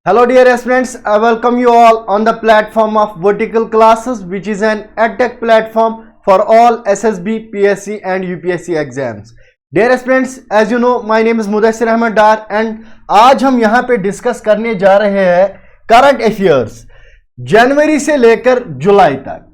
Hello dear aspirants, I welcome you all on the platform of Vertical Classes, which is an edtech platform for all SSB, PSC and UPSC exams. Dear aspirants, as you know, my name is Mudassir Ahmed Dar and आज हम यहाँ पे discuss करने जा रहे हैं current affairs जनवरी से लेकर जुलाई तक।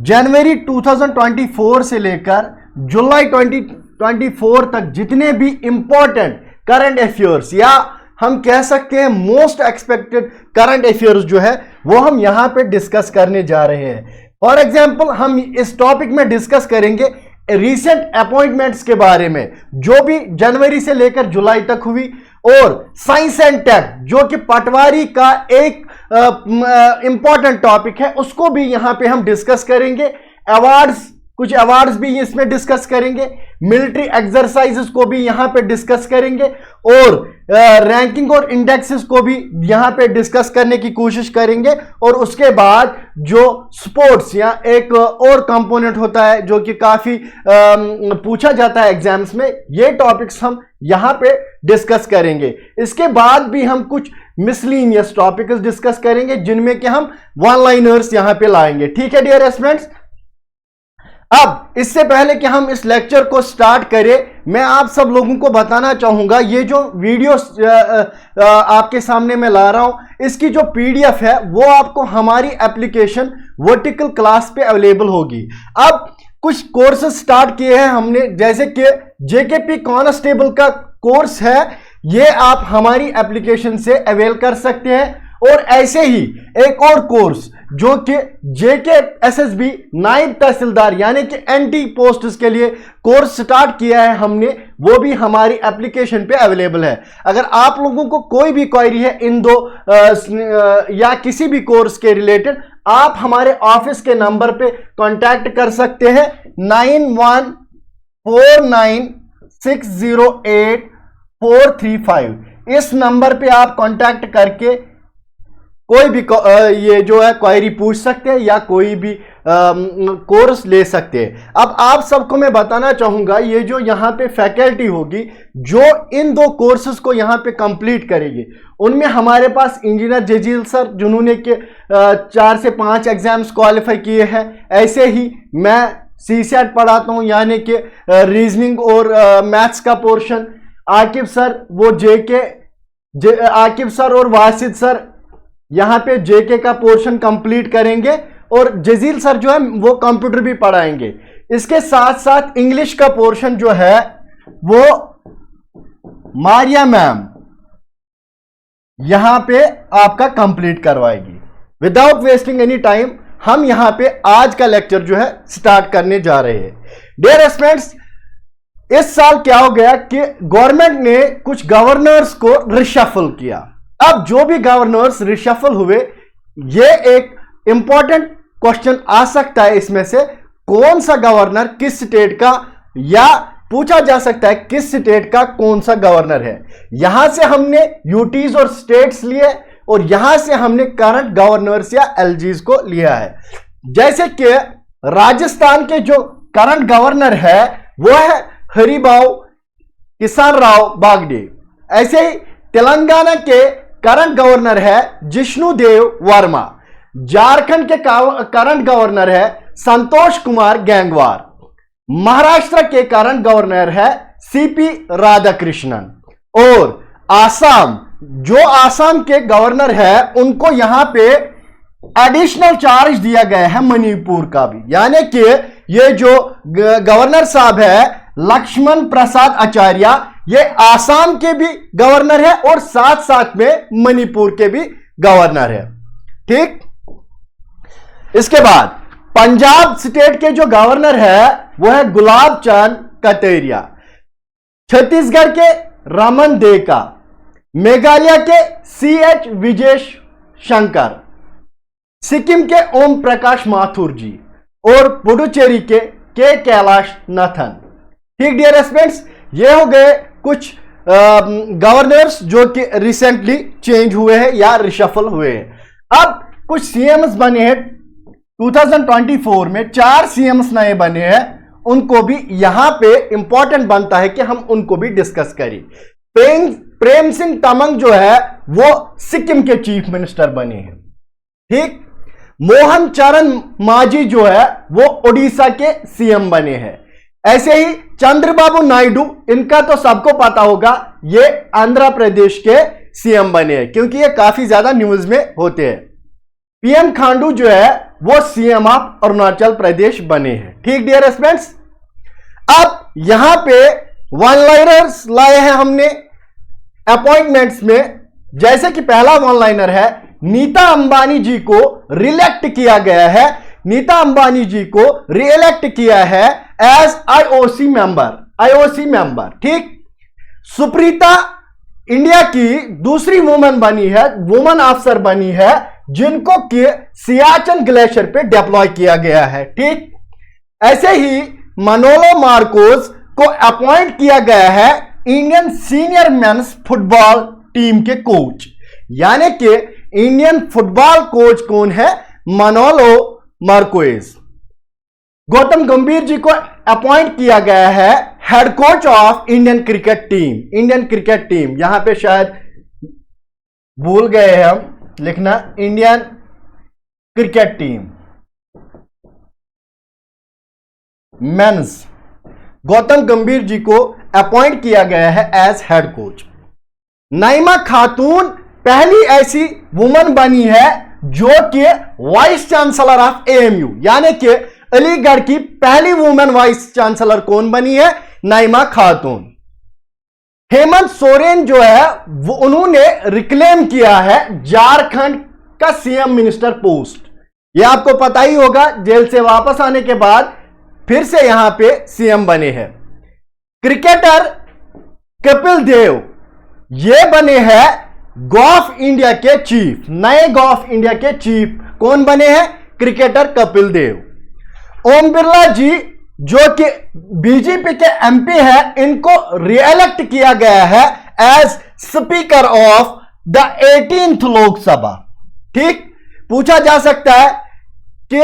जनवरी 2024 से लेकर जुलाई 2024 तक जितने भी इंपॉर्टेंट करंट अफेयर्स या हम कह सकते हैं मोस्ट एक्सपेक्टेड करंट अफेयर्स जो है वो हम यहां पे डिस्कस करने जा रहे हैं। फॉर एग्जांपल हम इस टॉपिक में डिस्कस करेंगे रीसेंट अपॉइंटमेंट्स के बारे में जो भी जनवरी से लेकर जुलाई तक हुई, और साइंस एंड टेक जो कि पटवारी का एक इंपॉर्टेंट टॉपिक है उसको भी यहां पे हम डिस्कस करेंगे। अवार्ड्स, कुछ अवार्ड्स भी इसमें डिस्कस करेंगे, मिलिट्री एक्सरसाइजेस को भी यहां पे डिस्कस करेंगे और रैंकिंग और इंडेक्सेस को भी यहां पे डिस्कस करने की कोशिश करेंगे। और उसके बाद जो स्पोर्ट्स या एक और कंपोनेंट होता है जो कि काफी पूछा जाता है एग्जाम्स में, ये टॉपिक्स हम यहां पे डिस्कस करेंगे। इसके बाद भी हम कुछ मिसलिनियस टॉपिक्स डिस्कस करेंगे जिनमें कि हम वन लाइनर्स यहां पे लाएंगे। ठीक है डियर स्टूडेंट्स, अब इससे पहले कि हम इस लेक्चर को स्टार्ट करें, मैं आप सब लोगों को बताना चाहूंगा ये जो वीडियो आपके सामने मैं ला रहा हूं इसकी जो पीडीएफ है वो आपको हमारी एप्लीकेशन वर्टिकल क्लास पे अवेलेबल होगी। अब कुछ कोर्सेज स्टार्ट किए हैं हमने, जैसे कि जेकेपी कांस्टेबल का कोर्स है, ये आप हमारी एप्लीकेशन से अवेल कर सकते हैं। और ऐसे ही एक और कोर्स जो कि जेके एसएसबी नायब तहसीलदार यानी कि एनटी पोस्ट्स के लिए कोर्स स्टार्ट किया है हमने, वो भी हमारी एप्लीकेशन पे अवेलेबल है। अगर आप लोगों को कोई भी क्वेरी है इन दो या किसी भी कोर्स के रिलेटेड, आप हमारे ऑफिस के नंबर पे कांटेक्ट कर सकते हैं 9149608435। इस नंबर पे आप कांटेक्ट करके कोई भी ये जो है क्वेरी पूछ सकते हैं या कोई भी कोर्स ले सकते हैं। अब आप सबको मैं बताना चाहूंगा ये जो यहाँ पे फैकल्टी होगी जो इन दो कोर्सेज को यहाँ पे कंप्लीट करेगी, उनमें हमारे पास इंजीनियर जजील सर जिन्होंने के 4 से 5 एग्जाम्स क्वालिफाई किए हैं। ऐसे ही मैं सीसेट पढ़ाता हूँ यानी कि रीजनिंग और मैथ्स का पोर्शन। आकिब सर वो आकिब सर और वासिद सर यहां पे जेके का पोर्शन कंप्लीट करेंगे और जजील सर जो है वो कंप्यूटर भी पढ़ाएंगे। इसके साथ साथ इंग्लिश का पोर्शन जो है वो मारिया मैम यहां पे आपका कंप्लीट करवाएगी। विदाउट वेस्टिंग एनी टाइम हम यहां पे आज का लेक्चर जो है स्टार्ट करने जा रहे हैं। डियर स्टूडेंट्स, इस साल क्या हो गया कि गवर्नमेंट ने कुछ गवर्नर्स को रिशफल किया। अब जो भी गवर्नर्स रिशफल हुए, ये एक इंपॉर्टेंट क्वेश्चन आ सकता है इसमें से, कौन सा गवर्नर किस स्टेट का, या पूछा जा सकता है किस स्टेट का कौन सा गवर्नर है। यहां से हमने यूटीज और स्टेट्स लिए और यहां से हमने करंट गवर्नर्स या एलजीज को लिया है। जैसे कि राजस्थान के जो करंट गवर्नर है वो है हरिभाऊ किसान राव बागडे। ऐसे ही तेलंगाना के करंट गवर्नर है जिष्णुदेव वर्मा। झारखंड के करंट गवर्नर है संतोष कुमार गैंगवार। महाराष्ट्र के करंट गवर्नर है सीपी राधाकृष्णन। और आसाम, जो आसाम के गवर्नर है उनको यहां पे एडिशनल चार्ज दिया गया है मणिपुर का भी, यानी कि ये जो गवर्नर साहब है लक्ष्मण प्रसाद आचार्य, ये आसाम के भी गवर्नर है और साथ साथ में मणिपुर के भी गवर्नर है। ठीक, इसके बाद पंजाब स्टेट के जो गवर्नर है वो है गुलाब चंद कटारिया। छत्तीसगढ़ के रमन देका, मेघालय के CH विजय शंकर, सिक्किम के ओम प्रकाश माथुर जी और पुडुचेरी के कैलाश नाथन। ठीक डियर स्टूडेंट्स, ये हो गए कुछ गवर्नर्स जो कि रिसेंटली चेंज हुए हैं या रिशफल हुए हैं। अब कुछ सीएम्स बने हैं 2024 में, 4 सीएम्स नए बने हैं, उनको भी यहां पे इंपॉर्टेंट बनता है कि हम उनको भी डिस्कस करें। प्रेम सिंह तमंग जो है वो सिक्किम के चीफ मिनिस्टर बने हैं। ठीक, मोहन चरण मांझी जो है वो ओडिशा के सीएम बने हैं। ऐसे ही चंद्रबाबू नायडू, इनका तो सबको पता होगा, ये आंध्र प्रदेश के सीएम बने हैं क्योंकि ये काफी ज्यादा न्यूज में होते हैं। पीएम खांडू जो है वो सीएम ऑफ अरुणाचल प्रदेश बने हैं। ठीक डियर स्टूडेंट्स, अब यहां पे वन लाइनर्स लाए हैं हमने अपॉइंटमेंट्स में। जैसे कि पहला वन लाइनर है, नीता अंबानी जी को रिलेक्ट किया गया है। नीता अंबानी जी को रिएलेक्ट किया है एज आईओसी मेंबर। ठीक, सुप्रीता इंडिया की दूसरी वुमन बनी है, वुमन अफसर बनी है, जिनको कि सियाचिन ग्लेशियर पे डिप्लॉय किया गया है। ठीक, ऐसे ही मनोलो मार्कोस को अपॉइंट किया गया है Indian senior mains football team के कोच। यानी कि इंडियन फुटबॉल कोच कौन है? मनोलो मार्कोस। गौतम गंभीर जी को अपॉइंट किया गया है head coach of Indian cricket team. यहां पे शायद भूल गए हैं हम लिखना, Indian cricket team men's. Gautam Gambhir ji को अपॉइंट किया गया है एज हेड कोच। नाइमा खातून पहली ऐसी वुमन बनी है जो कि वाइस चांसलर ऑफ एएमयू, यानी कि अलीगढ़ की पहली वुमेन वाइस चांसलर कौन बनी है? नाइमा खातून। हेमंत सोरेन जो है वो उन्होंने रिक्लेम किया है झारखंड का सीएम मिनिस्टर पोस्ट। यह आपको पता ही होगा, जेल से वापस आने के बाद फिर से यहां पे सीएम बने हैं। क्रिकेटर कपिल देव ये बने हैं गॉफ इंडिया के चीफ, नए गॉफ इंडिया के चीफ कौन बने हैं? क्रिकेटर कपिल देव। ओम बिरला जी जो कि बीजेपी के एमपी है, इनको रिएलेक्ट किया गया है as speaker of the 18th Lok Sabha. ठीक, पूछा जा सकता है कि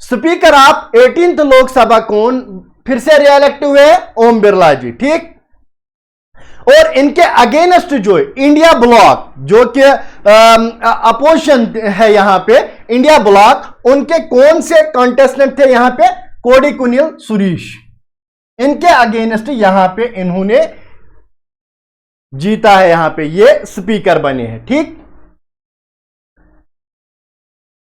स्पीकर ऑफ 18th लोकसभा कौन फिर से रिएलेक्ट हुए? ओम बिरला जी। ठीक, और इनके अगेंस्ट जो इंडिया ब्लॉक जो कि अपोजिशन है यहां पे, इंडिया ब्लॉक, उनके कौन से कंटेस्टेंट थे यहां पे? कोडिकुनिल सुरेश। इनके अगेंस्ट यहां पे इन्होंने जीता है, यहां पे ये स्पीकर बने हैं। ठीक,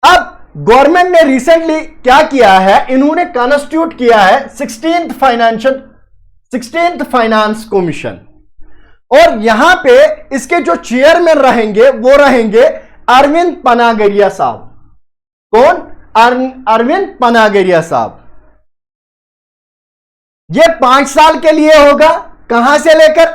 अब गवर्नमेंट ने रिसेंटली क्या किया है? इन्होंने कॉन्स्टिट्यूट किया है 16th फाइनेंस कमीशन, और यहां पे इसके जो चेयरमैन रहेंगे वो रहेंगे अरविंद पनागरिया साहब। कौन? अरविंद पनागरिया साहब। ये 5 साल के लिए होगा। कहां से लेकर?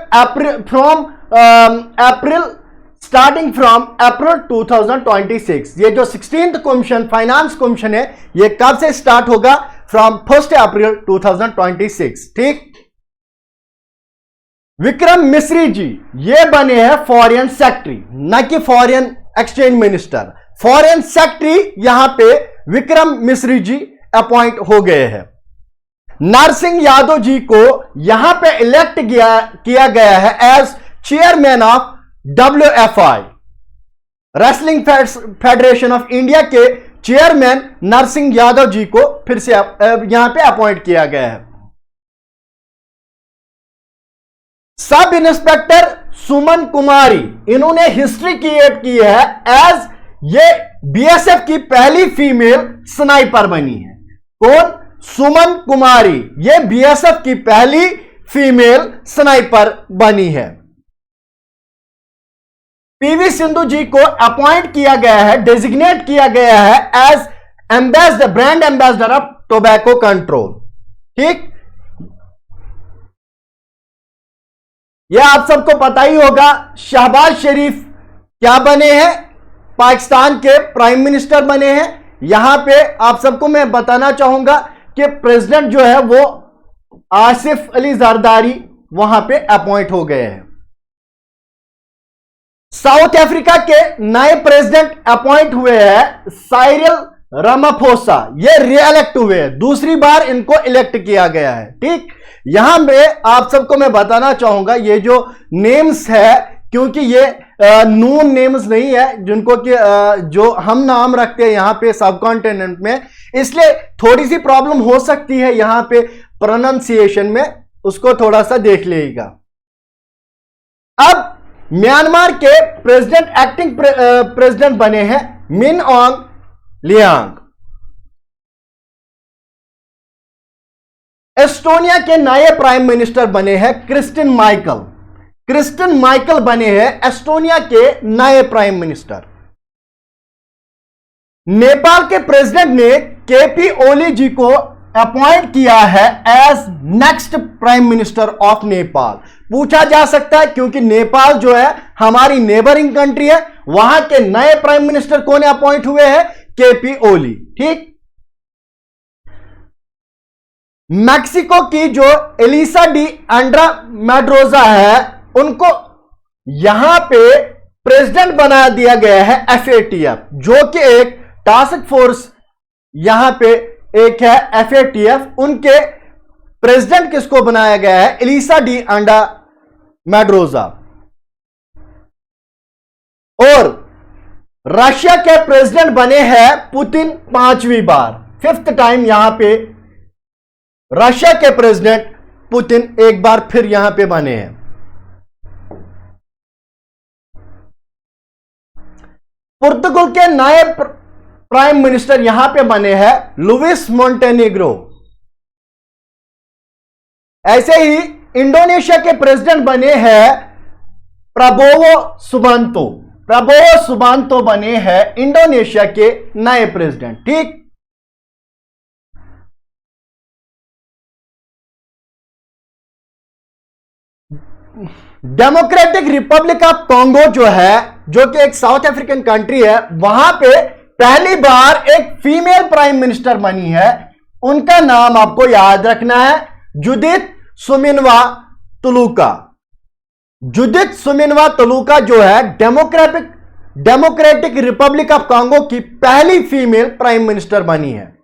Starting from April 2026। ये जो 16th कमीशन, फाइनेंस कमीशन है, ये कब से स्टार्ट होगा? फ्रॉम 1 अप्रैल 2026। ठीक, विक्रम मिश्री जी ये बने हैं फॉरेन सेक्रेटरी, न कि foreign exchange minister. Foreign secretary यहां पे विक्रम मिश्री जी अपॉइंट हो गए हैं। नरसिंह यादव जी को यहां पे इलेक्ट किया गया है as chairman of WFI, wrestling federation of India के चेयरमैन नरसिंह यादव जी को फिर से यहां पे अपॉइंट किया गया है। सब इंस्पेक्टर सुमन कुमारी, इन्होंने हिस्ट्री क्रिएट की है एज ये बीएसएफ की पहली फीमेल स्नाइपर बनी है। कौन? सुमन कुमारी, ये बीएसएफ की पहली फीमेल स्नाइपर बनी है। पीवी सिंधु जी को अपॉइंट किया गया है, डेजिग्नेट किया गया है as ambassador, brand ambassador of tobacco control. ठीक, यह आप सबको पता ही होगा। शहबाज शरीफ क्या बने हैं? पाकिस्तान के प्राइम मिनिस्टर बने हैं। यहां पे आप सबको मैं बताना चाहूंगा कि प्रेसिडेंट जो है वो आसिफ अली जरदारी वहां पे अपॉइंट हो गए हैं। साउथ अफ्रीका के नए प्रेसिडेंट अपॉइंट हुए हैं साइरिल रामाफोसा। ये रिएलेक्ट हुए हैं, दूसरी बार इनको इलेक्ट किया गया है। ठीक, यहां पे आप सबको मैं बताना चाहूंगा ये जो नेम्स है, क्योंकि ये नून नेम्स नहीं है जिनको कि जो हम नाम रखते हैं यहां पे सब कॉन्टिनेंट में, इसलिए थोड़ी सी प्रॉब्लम हो सकती है यहां पे प्रोनाउंसिएशन में, उसको थोड़ा सा देख लीजिएगा। अब म्यांमार के प्रेसिडेंट, एक्टिंग प्रेसिडेंट बने हैं मिन ऑन्ग लियांग। एस्टोनिया के नए प्राइम मिनिस्टर बने हैं क्रिस्टिन माइकल। क्रिस्टिन माइकल बने हैं एस्टोनिया के नए प्राइम मिनिस्टर। नेपाल के प्रेसिडेंट ने केपी ओली जी को अपॉइंट किया है as next prime minister of Nepal. पूछा जा सकता है क्योंकि नेपाल जो है हमारी नेबरिंग कंट्री है, वहां के नए प्राइम मिनिस्टर कौन अपॉइंट हुए हैं? केपी ओली। ठीक। मैक्सिको की जो एलिसा डी एंड्रा मेड्रोजा है उनको यहां पे प्रेसिडेंट बना दिया गया है एफएटीएफ, जो कि एक टास्क फोर्स यहां पे एक है एफएटीएफ। उनके प्रेसिडेंट किसको बनाया गया है? Elisa de Andra Medroza. और रशिया के प्रेसिडेंट बने हैं पुतिन 5वीं बार, 5th टाइम यहां पे रशिया के प्रेसिडेंट पुतिन एक बार फिर यहां पे बने हैं। पुर्तगाल के नए प्राइम मिनिस्टर यहां पे बने हैं लुइस मोंटेनेग्रो। ऐसे ही इंडोनेशिया के प्रेसिडेंट बने हैं प्रबोवो सुबांतो। प्रबोवो सुबांतो बने हैं इंडोनेशिया के नए प्रेसिडेंट। ठीक। डेमोक्रेटिक रिपब्लिक ऑफ कॉन्गो जो है, जो कि एक साउथ अफ्रीकन कंट्री है, वहां पे पहली बार एक फीमेल प्राइम मिनिस्टर बनी है। उनका नाम आपको याद रखना है, जुडिथ सुमिनवा तुलुका। जुडिथ सुमिनवा तुलुका जो है डेमोक्रेटिक रिपब्लिक ऑफ कॉन्गो की पहली फीमेल प्राइम मिनिस्टर बनी है।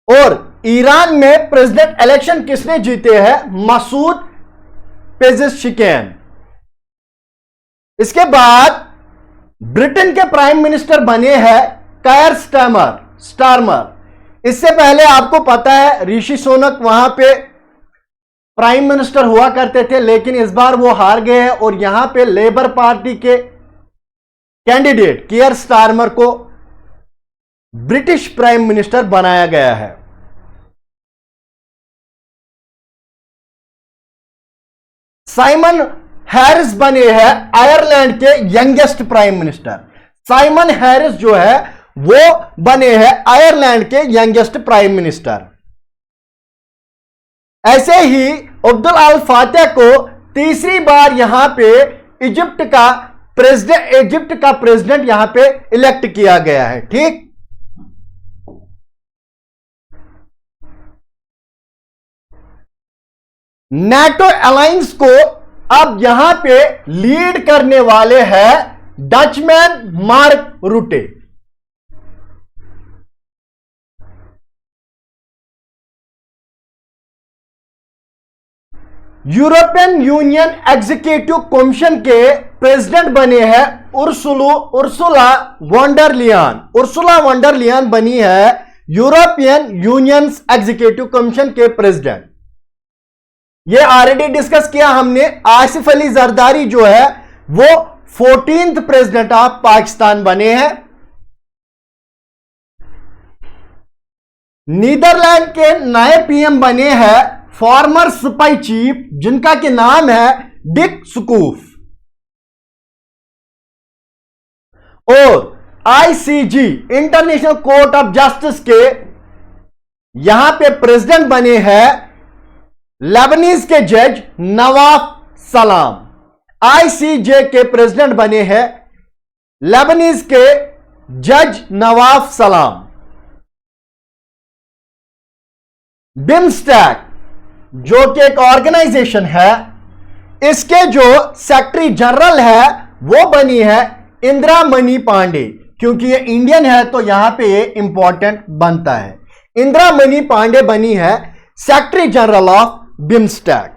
और ईरान में प्रेसिडेंट इलेक्शन किसने जीते हैं? Masoud Pezeshkian. इसके बाद ब्रिटेन के प्राइम मिनिस्टर बने हैं कायर स्टारमर। इससे पहले आपको पता है ऋषि सुनक वहां पे प्राइम मिनिस्टर हुआ करते थे, लेकिन इस बार वो हार गए हैं और यहां पे लेबर पार्टी के कैंडिडेट कायर स्टारमर को ब्रिटिश प्राइम मिनिस्टर बनाया गया है। साइमन हैरिस बने हैं आयरलैंड के youngest prime minister. Simon Harris जो है वो बने हैं आयरलैंड के यंगेस्ट प्राइम मिनिस्टर। ऐसे ही अब्दुल अल फातह को तीसरी बार यहां पे इजिप्ट का प्रेसिडेंट यहां पे इलेक्ट किया गया है। ठीक। नेटो अलायंस को अब यहां पे लीड करने वाले हैं Dutchman Mark Rutte. European Union executive commission के प्रेसिडेंट बने हैं Ursula von der Leyen. Ursula von der Leyen बनी है यूरोपियन यूनियन एग्जीक्यूटिव कमीशन के प्रेसिडेंट। ये ऑलरेडी डिस्कस किया हमने। आसिफ अली जरदारी जो है वो 14th प्रेसिडेंट ऑफ पाकिस्तान बने हैं। नीदरलैंड के नए पीएम बने हैं फॉर्मर सिपाही चीफ, जिनका के नाम है डिक सुकूफ। और ICG international court of justice के यहां पे प्रेसिडेंट बने हैं लेबनीज के जज नवाफ सलाम। आईसीजे के प्रेसिडेंट बने हैं लेबनीज के जज नवाफ सलाम। बिमस्टैक जो कि एक ऑर्गेनाइजेशन है, इसके जो सेक्रेटरी जनरल है वो बनी है इंदिरा मणि पांडे। क्योंकि ये इंडियन है तो यहां पे ये इंपॉर्टेंट बनता है। इंदिरा मणि पांडे बनी है सेक्रेटरी जनरल ऑफ बिमस्टैक।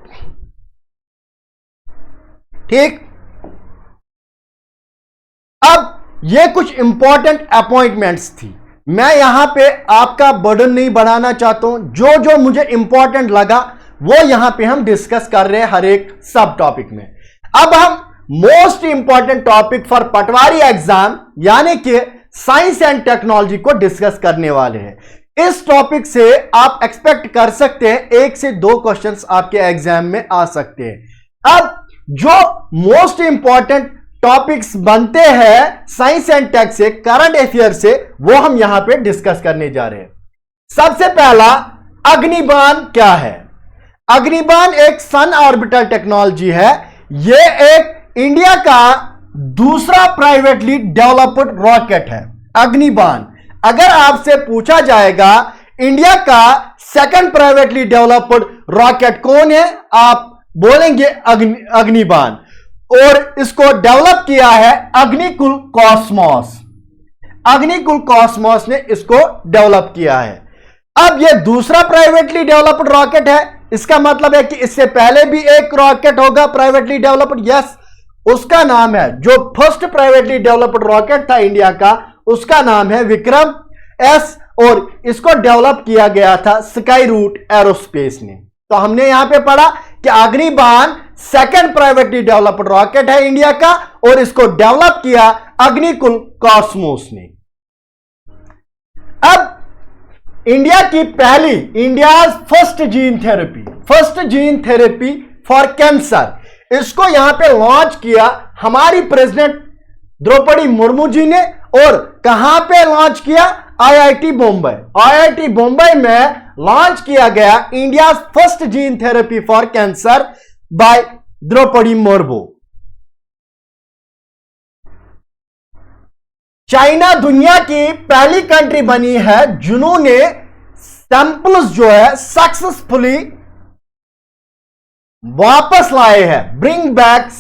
ठीक। अब ये कुछ इंपॉर्टेंट अपॉइंटमेंट्स थी, मैं यहां पे आपका बर्डन नहीं बढ़ाना चाहता हूं, जो जो मुझे इंपॉर्टेंट लगा वो यहां पे हम डिस्कस कर रहे हैं हर एक सब टॉपिक में। अब हम most important topic for Patwari exam यानी कि साइंस एंड टेक्नोलॉजी को डिस्कस करने वाले हैं। इस टॉपिक से आप एक्सपेक्ट कर सकते हैं 1 से 2 क्वेश्चंस आपके एग्जाम में आ सकते हैं। अब जो मोस्ट इंपॉर्टेंट टॉपिक्स बनते हैं साइंस एंड टेक से, करंट अफेयर से, वो हम यहां पे डिस्कस करने जा रहे हैं। सबसे पहला, अग्निबाण क्या है? अग्निबाण एक सन ऑर्बिटल टेक्नोलॉजी है। यह एक इंडिया का दूसरा प्राइवेटली डेवलप्ड रॉकेट है अग्निबाण। अगर आपसे पूछा जाएगा इंडिया का सेकंड प्राइवेटली डेवलप्ड रॉकेट कौन है, आप बोलेंगे अग्निबाण, और इसको डेवलप किया है अग्निकुल कॉस्मोस। अग्निकुल कॉस्मोस ने इसको डेवलप किया है। अब यह दूसरा प्राइवेटली डेवलप्ड रॉकेट है, इसका मतलब है कि इससे पहले भी एक रॉकेट होगा प्राइवेटली डेवलप्ड। यस, उसका नाम है, जो फर्स्ट प्राइवेटली डेवलप्ड रॉकेट था इंडिया का, उसका नाम है विक्रम एस, और इसको डेवलप किया गया था स्काई रूट एरोस्पेस ने। तो हमने यहां पे पढ़ा कि अग्निबाण सेकंड प्राइवेटली डेवलप्ड रॉकेट है इंडिया का, और इसको डेवलप किया अग्निकुल कॉस्मोस ने। अब इंडिया की पहली, India first gene therapy for cancer, इसको यहां पे लॉन्च किया हमारी प्रेसिडेंट द्रौपदी मुर्मू जी ने। और कहां पे लॉन्च किया? आईआईटी बॉम्बे। आईआईटी बॉम्बे में लॉन्च किया गया India first gene therapy for cancer by Draupadi Murmu. China दुनिया की पहली कंट्री बनी है जिन्होंने सैंपल्स जो है सक्सेसफुली वापस लाए हैं, bring back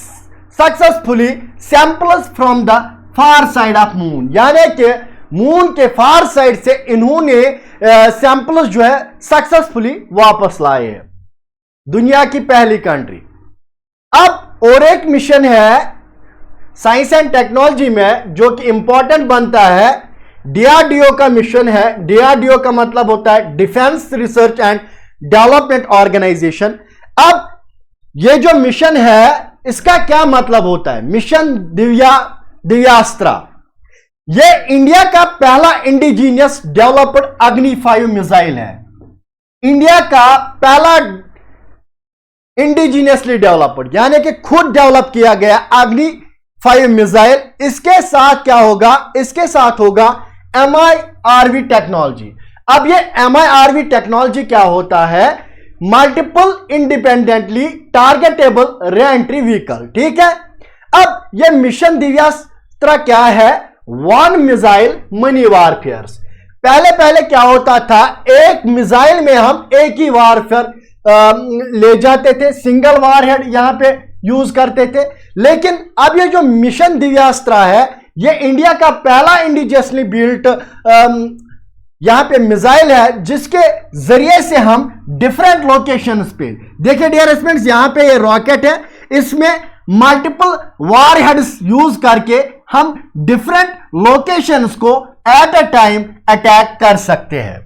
successfully samples from the far side of moon, यानी कि मून के फार साइड से इन्होंने सैंपल्स जो है सक्सेसफुली वापस लाए हैं, दुनिया की पहली कंट्री। अब और एक मिशन है साइंस एंड टेक्नोलॉजी में जो कि इंपॉर्टेंट बनता है, डीआरडीओ का मिशन है। डीआरडीओ का मतलब होता है defence research and development organisation. अब ये जो मिशन है इसका क्या मतलब होता है? मिशन दिव्यास्त्रा, ये इंडिया का पहला इंडिजीनियस डेवलप्ड अग्नि 5 मिसाइल है। इंडिया का पहला इंडिजीनियसली डेवलप्ड यानी कि खुद डेवलप किया गया अग्नि 5 मिसाइल। इसके साथ क्या होगा? इसके साथ होगा MIRV टेक्नोलॉजी। अब ये MIRV टेक्नोलॉजी क्या होता है? Multiple independently targetable re-entry vehicle, ठीक है। अब ये मिशन दिव्यास्त्रा क्या है? One missile money warfare. पहले क्या होता था, एक मिसाइल में हम एक ही वारफेयर ले जाते थे, सिंगल वारहेड यहां पे यूज करते थे। लेकिन अब ये जो मिशन दिव्यास्त्रा है, ये इंडिया का पहला इंडिजियसली बिल्ट यहां पे मिसाइल है, जिसके जरिए से हम डिफरेंट लोकेशंस पे, देखिए डियर स्टूडेंट्स, यहां पे ये रॉकेट है, इसमें मल्टीपल वारहेड्स यूज करके हम डिफरेंट लोकेशंस को एट अ टाइम अटैक कर सकते हैं।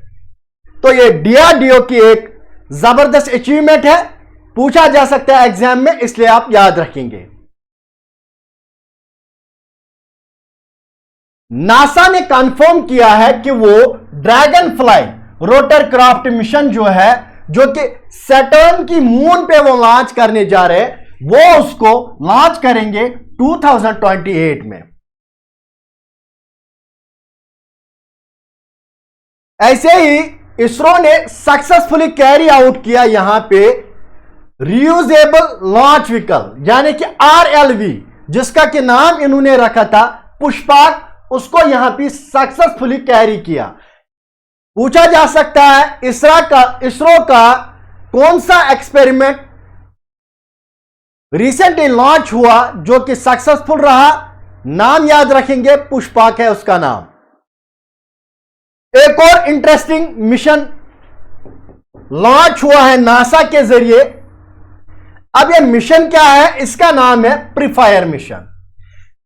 तो ये डीआरडीओ की एक जबरदस्त अचीवमेंट है, पूछा जा सकता है एग्जाम में, इसलिए आप याद रखेंगे। नासा ने कंफर्म किया है कि वो ड्रैगन फ्लाई रोटरक्राफ्ट मिशन जो है, जो कि सैटर्न की मून पे वो लॉन्च करने जा रहे हैं, वो उसको लॉन्च करेंगे 2028 में। ऐसे ही इसरो ने सक्सेसफुली कैरी आउट किया यहां पे रियूजेबल लॉन्च व्हीकल यानी कि RLV, जिसका कि नाम इन्होंने रखा था पुष्पक, उसको यहां पे सक्सेसफुली कैरी किया। पूछा जा सकता है इसरो का कौन सा एक्सपेरिमेंट रिसेंटली लॉन्च हुआ जो कि सक्सेसफुल रहा? नाम याद रखेंगे, पुष्पक है उसका नाम। एक और इंटरेस्टिंग मिशन लॉन्च हुआ है नासा के जरिए, अब ये मिशन क्या है? इसका नाम है प्रीफायर मिशन।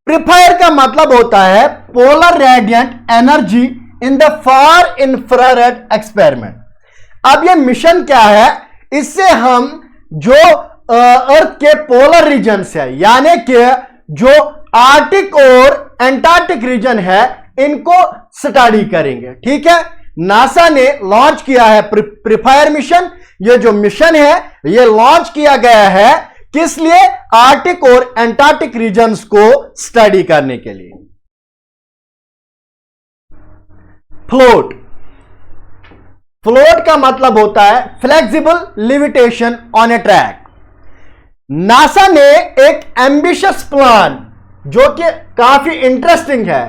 प्रीफायर का मतलब होता है polar radiant energy in the far infrared experiment. अब ये मिशन क्या है? इससे हम जो अर्थ के पोलर रीजन है, यानी कि जो आर्टिक और एंटार्क्टिक रीजन है, इनको स्टडी करेंगे। ठीक है, नासा ने लॉन्च किया है प्रीफायर मिशन। ये जो मिशन है ये लॉन्च किया गया है किस लिए? आर्टिक और एंटार्क्टिक रीजन्स को स्टडी करने के लिए। फ्लोट, फ्लोट का मतलब होता है flexible levitation on a track. NASA ने एक एम्बिशियस प्लान, जो कि काफी इंटरेस्टिंग है,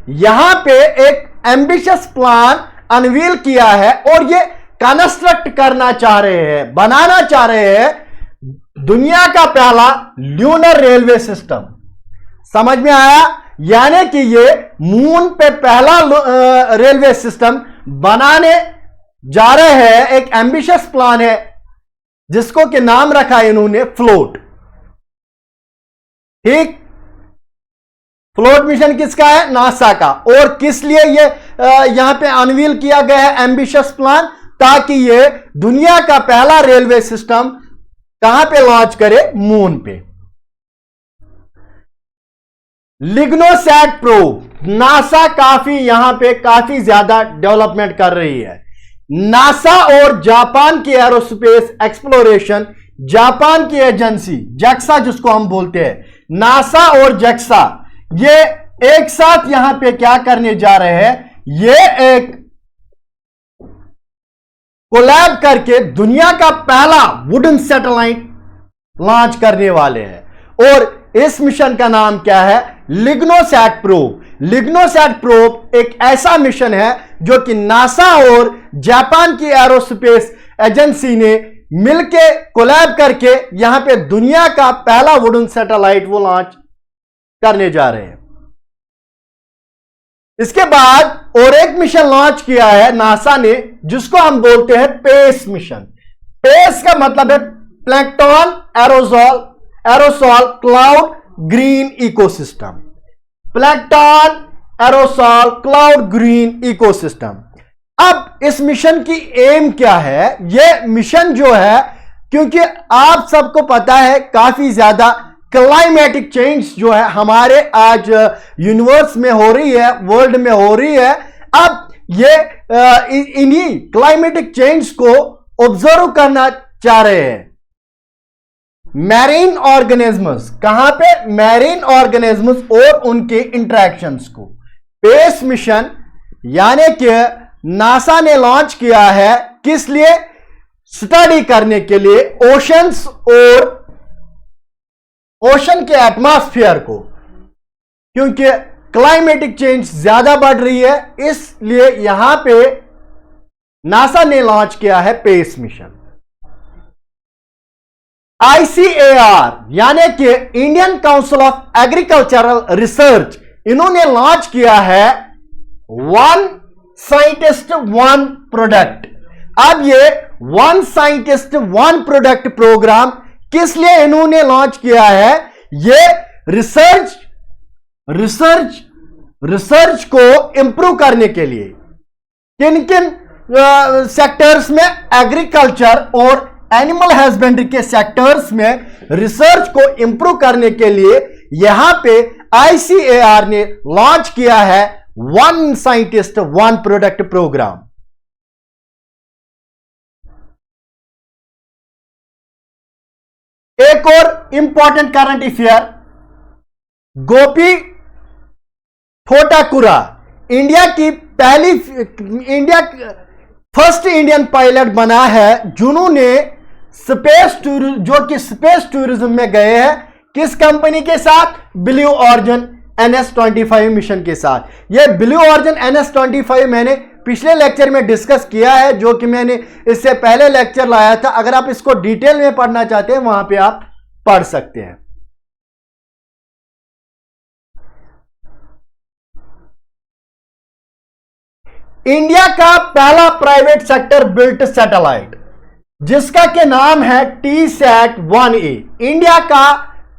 यहां पे एक एम्बिशियस प्लान अनवील किया है और ये कंस्ट्रक्ट करना चाह रहे हैं, बनाना चाह रहे हैं दुनिया का पहला ल्यूनर रेलवे सिस्टम। समझ में आया? यानी कि ये मून पे पहला रेलवे सिस्टम बनाने जा रहे हैं। एक एम्बिशियस प्लान है जिसको कि नाम रखा है इन्होंने फ्लोट। ठीक, फ्लोट मिशन किसका है? नासा का। और किस लिए ये यहां पे अनवील किया गया है एम्बिशियस प्लान? ताकि ये दुनिया का पहला रेलवे सिस्टम कहां पे लॉन्च करे? मून पे। लिग्नोसैट प्रोब, नासा काफी यहां पे काफी ज्यादा डेवलपमेंट कर रही है। नासा और जापान की एरोस्पेस एक्सप्लोरेशन, जापान की एजेंसी जैक्सा जिसको हम बोलते हैं, नासा और जैक्सा, ये एक साथ यहां पे क्या करने जा रहे हैं? ये एक कोलैब करके दुनिया का पहला वुडन सैटेलाइट लॉन्च करने वाले हैं। और इस मिशन का नाम क्या है? Lignosat probe. लिग्नोसैट प्रोब एक ऐसा मिशन है जो कि नासा और जापान की एरोस्पेस एजेंसी ने मिलके कोलैब करके यहां पे दुनिया का पहला वुडन सैटेलाइट वो लॉन्च करने जा रहे हैं। इसके बाद और एक मिशन लॉन्च किया है नासा ने, जिसको हम बोलते हैं पेस मिशन। पेस का मतलब है plankton aerosol cloud green ecosystem. Plankton aerosol cloud green ecosystem. अब इस मिशन की एम क्या है? यह मिशन जो है, क्योंकि आप सबको पता है काफी ज्यादा क्लाइमेटिक चेंज जो है हमारे आज यूनिवर्स में हो रही है, वर्ल्ड में हो रही है। अब ये इन्हीं क्लाइमेटिक चेंज को ऑब्जर्व करना चाह रहे हैं मैरीन ऑर्गेनिजम्स। कहां पे? मैरीन ऑर्गेनिजम्स और उनके इंटरेक्शंस को। पेस मिशन यानी कि नासा ने लॉन्च किया है किस लिए? स्टडी करने के लिए ओशंस और ओशन के एटमॉस्फेयर को, क्योंकि क्लाइमेटिक चेंज ज्यादा बढ़ रही है, इसलिए यहां पे नासा ने लॉन्च किया है पेस मिशन। ICAR यानी कि Indian council of agricultural research, इन्होंने लॉन्च किया है वन साइंटिस्ट वन प्रोडक्ट। अब ये one scientist one product programme किस लिए इन्होंने लॉन्च किया है? ये रिसर्च को इंप्रूव करने के लिए। किन किन सेक्टर्स में? एग्रीकल्चर और एनिमल हस्बेंड्री के सेक्टर्स में रिसर्च को इंप्रूव करने के लिए यहां पे ICAR ने लॉन्च किया है one scientist one product programme. एक और important current affair, Gopi Thotakura first Indian pilot बना है जिन्होंने जो कि स्पेस टूरिज्म में गए हैं। किस कंपनी के साथ? ब्लू ऑरिजिन NS-25 मिशन के साथ। यह ब्लू ऑरिजिन NS-25 मैंने पिछले लेक्चर में डिस्कस किया है, जो कि मैंने इससे पहले लेक्चर लाया था। अगर आप इसको डिटेल में पढ़ना चाहते हैं वहां पे आप पढ़ सकते हैं। इंडिया का पहला प्राइवेट सेक्टर बिल्ट सैटेलाइट जिसका के नाम है TSAT-1A, इंडिया का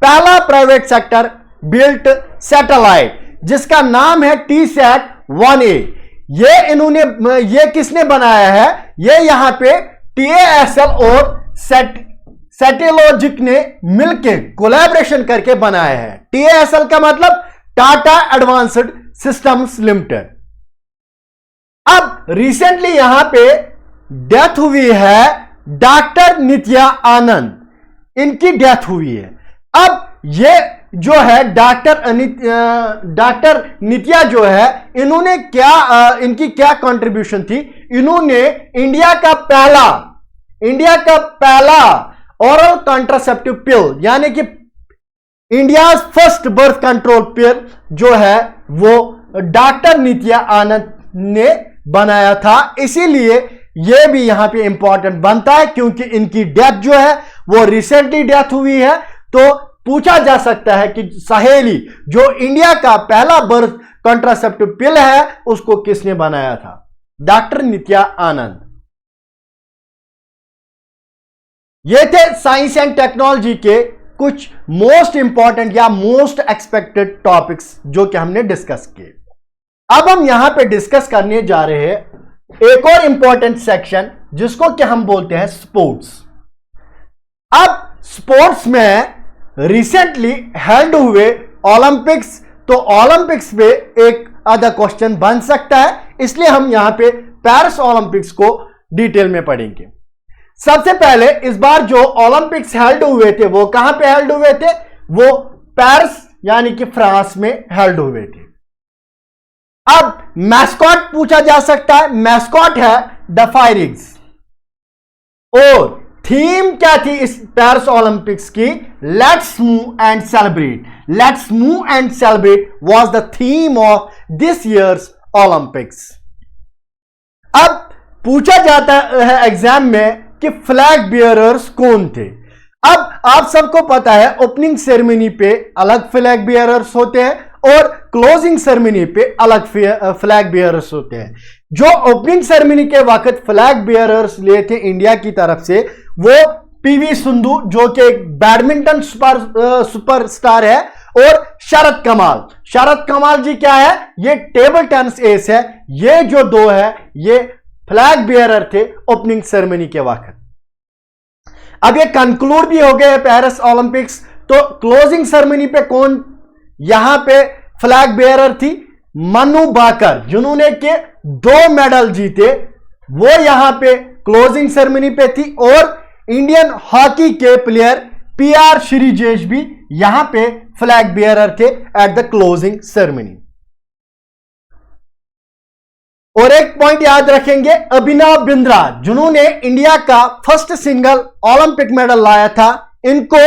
पहला प्राइवेट सेक्टर बिल्ट सैटेलाइट, जिसका नाम है TSAT-1A। ये किसने बनाया है? ये यहां पे TASL और सैटेलॉजिक ने मिलकर कोलैबोरेशन करके बनाया है। TASL का मतलब टाटा एडवांस्ड सिस्टम्स लिमिटेड। अब रिसेंटली यहां पे डेथ हुई है डॉक्टर नित्या आनंद, इनकी डेथ हुई है। अब ये जो है डॉक्टर नित्या जो है, इन्होंने इनकी क्या कंट्रीब्यूशन थी? इन्होंने इंडिया का पहला ओरल कॉन्ट्रासेप्टिव पिल, यानी कि इंडिया फर्स्ट बर्थ कंट्रोल पिल जो है वो डॉक्टर नित्या आनंद ने बनाया था। इसीलिए यह भी यहां पे इंपॉर्टेंट बनता है, क्योंकि इनकी डेथ जो है वो रिसेंटली डेथ हुई है। तो पूछा जा सकता है कि सहेली जो इंडिया का पहला बर्थ कॉन्ट्रासेप्टिव पिल है उसको किसने बनाया था? डॉक्टर नित्या आनंद। ये थे साइंस एंड टेक्नोलॉजी के कुछ मोस्ट इंपॉर्टेंट या मोस्ट एक्सपेक्टेड टॉपिक्स जो कि हमने डिस्कस किए। अब हम यहां पे डिस्कस करने जा रहे हैं एक और इंपॉर्टेंट सेक्शन, जिसको कि हम बोलते हैं स्पोर्ट्स। अब स्पोर्ट्स में रिसेंटली हेल्ड हुए ओलंपिक्स, तो ओलंपिक्स पे एक आधा क्वेश्चन बन सकता है, इसलिए हम यहां पे पेरिस ओलंपिक्स को डिटेल में पढ़ेंगे। सबसे पहले इस बार जो ओलंपिक्स हेल्ड हुए थे वो कहां पे हेल्ड हुए थे? वो पेरिस यानी कि फ्रांस में हेल्ड हुए थे। अब मैस्कॉट पूछा जा सकता है, मैस्कॉट है द फायरिंग्स। और थीम क्या थी इस पेरिस ओलंपिक्स की? Let's move and celebrate. Let's move and celebrate was the theme of this years Olympics. अब पूछा जाता है एग्जाम में कि फ्लैग बियरर्स कौन थे। अब आप सबको पता है ओपनिंग सेरेमनी पे अलग फ्लैग बियरर्स होते हैं और क्लोजिंग सेरेमनी पे अलग फ्लैग बियरर्स होते हैं। जो ओपनिंग सेरेमनी के वक्त फ्लैग बियरर्स लिए थे इंडिया की तरफ से, वो पीवी सिंधु जो कि बैडमिंटन सुपरस्टार है, और शरद कमाल जी क्या है? ये टेबल टेनिस एस है। ये जो दो है ये फ्लैग बियरर थे ओपनिंग सेरेमनी के वक्त। अब ये कंक्लूड भी हो गए पेरिस ओलंपिक्स, तो क्लोजिंग सेरेमनी पे कौन यहां पे फ्लैग बियरर थी? मनु भाकर, जिन्होंने के 2 मेडल जीते, वो यहां पे क्लोजिंग सेरेमनी पे थी। और इंडियन हॉकी के प्लेयर PR श्रीजेश भी यहां पे फ्लैग बियरर थे एट द क्लोजिंग सेरेमनी। और एक पॉइंट याद रखेंगे, अभिनव बिंद्रा जिन्होंने इंडिया का फर्स्ट सिंगल ओलंपिक मेडल लाया था, इनको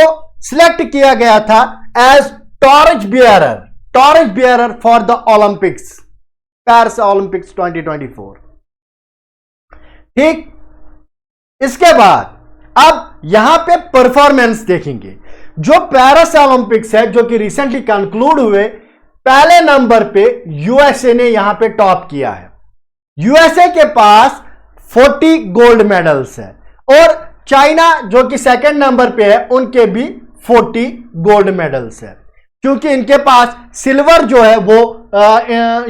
सिलेक्ट किया गया था as torch bearer for the Olympics, Paris Olympics 2024। ठीक, इसके बाद अब यहां पे परफॉर्मेंस देखेंगे। जो पेरिस ओलंपिक्स है जो कि रिसेंटली कंक्लूड हुए, पहले नंबर पे यूएसए ने यहां पे टॉप किया है। यूएसए के पास 40 गोल्ड मेडल्स है, और चाइना जो कि सेकंड नंबर पे है उनके भी 40 गोल्ड मेडल्स है। क्योंकि इनके पास सिल्वर जो है वो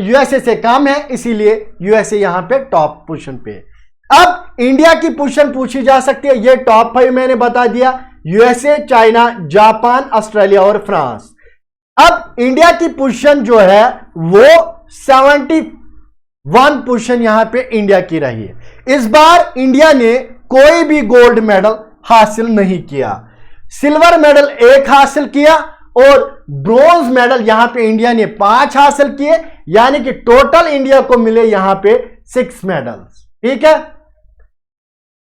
यूएसए से कम है, इसीलिए यूएसए यहां पे टॉप पोजीशन पे है। अब इंडिया की पोजीशन पूछी जा सकती है, ये टॉप 5 मैंने बता दिया, यूएसए, चाइना, जापान, ऑस्ट्रेलिया और फ्रांस। अब इंडिया की पोजीशन जो है वो 71 पोजीशन यहां पे इंडिया की रही है। इस बार इंडिया ने कोई भी गोल्ड मेडल हासिल नहीं किया। सिल्वर मेडल 1 हासिल किया और ब्रॉन्ज मेडल यहां पे इंडिया ने 5 हासिल किए, यानी कि टोटल इंडिया को मिले यहां पे 6 मेडल्स। ठीक है,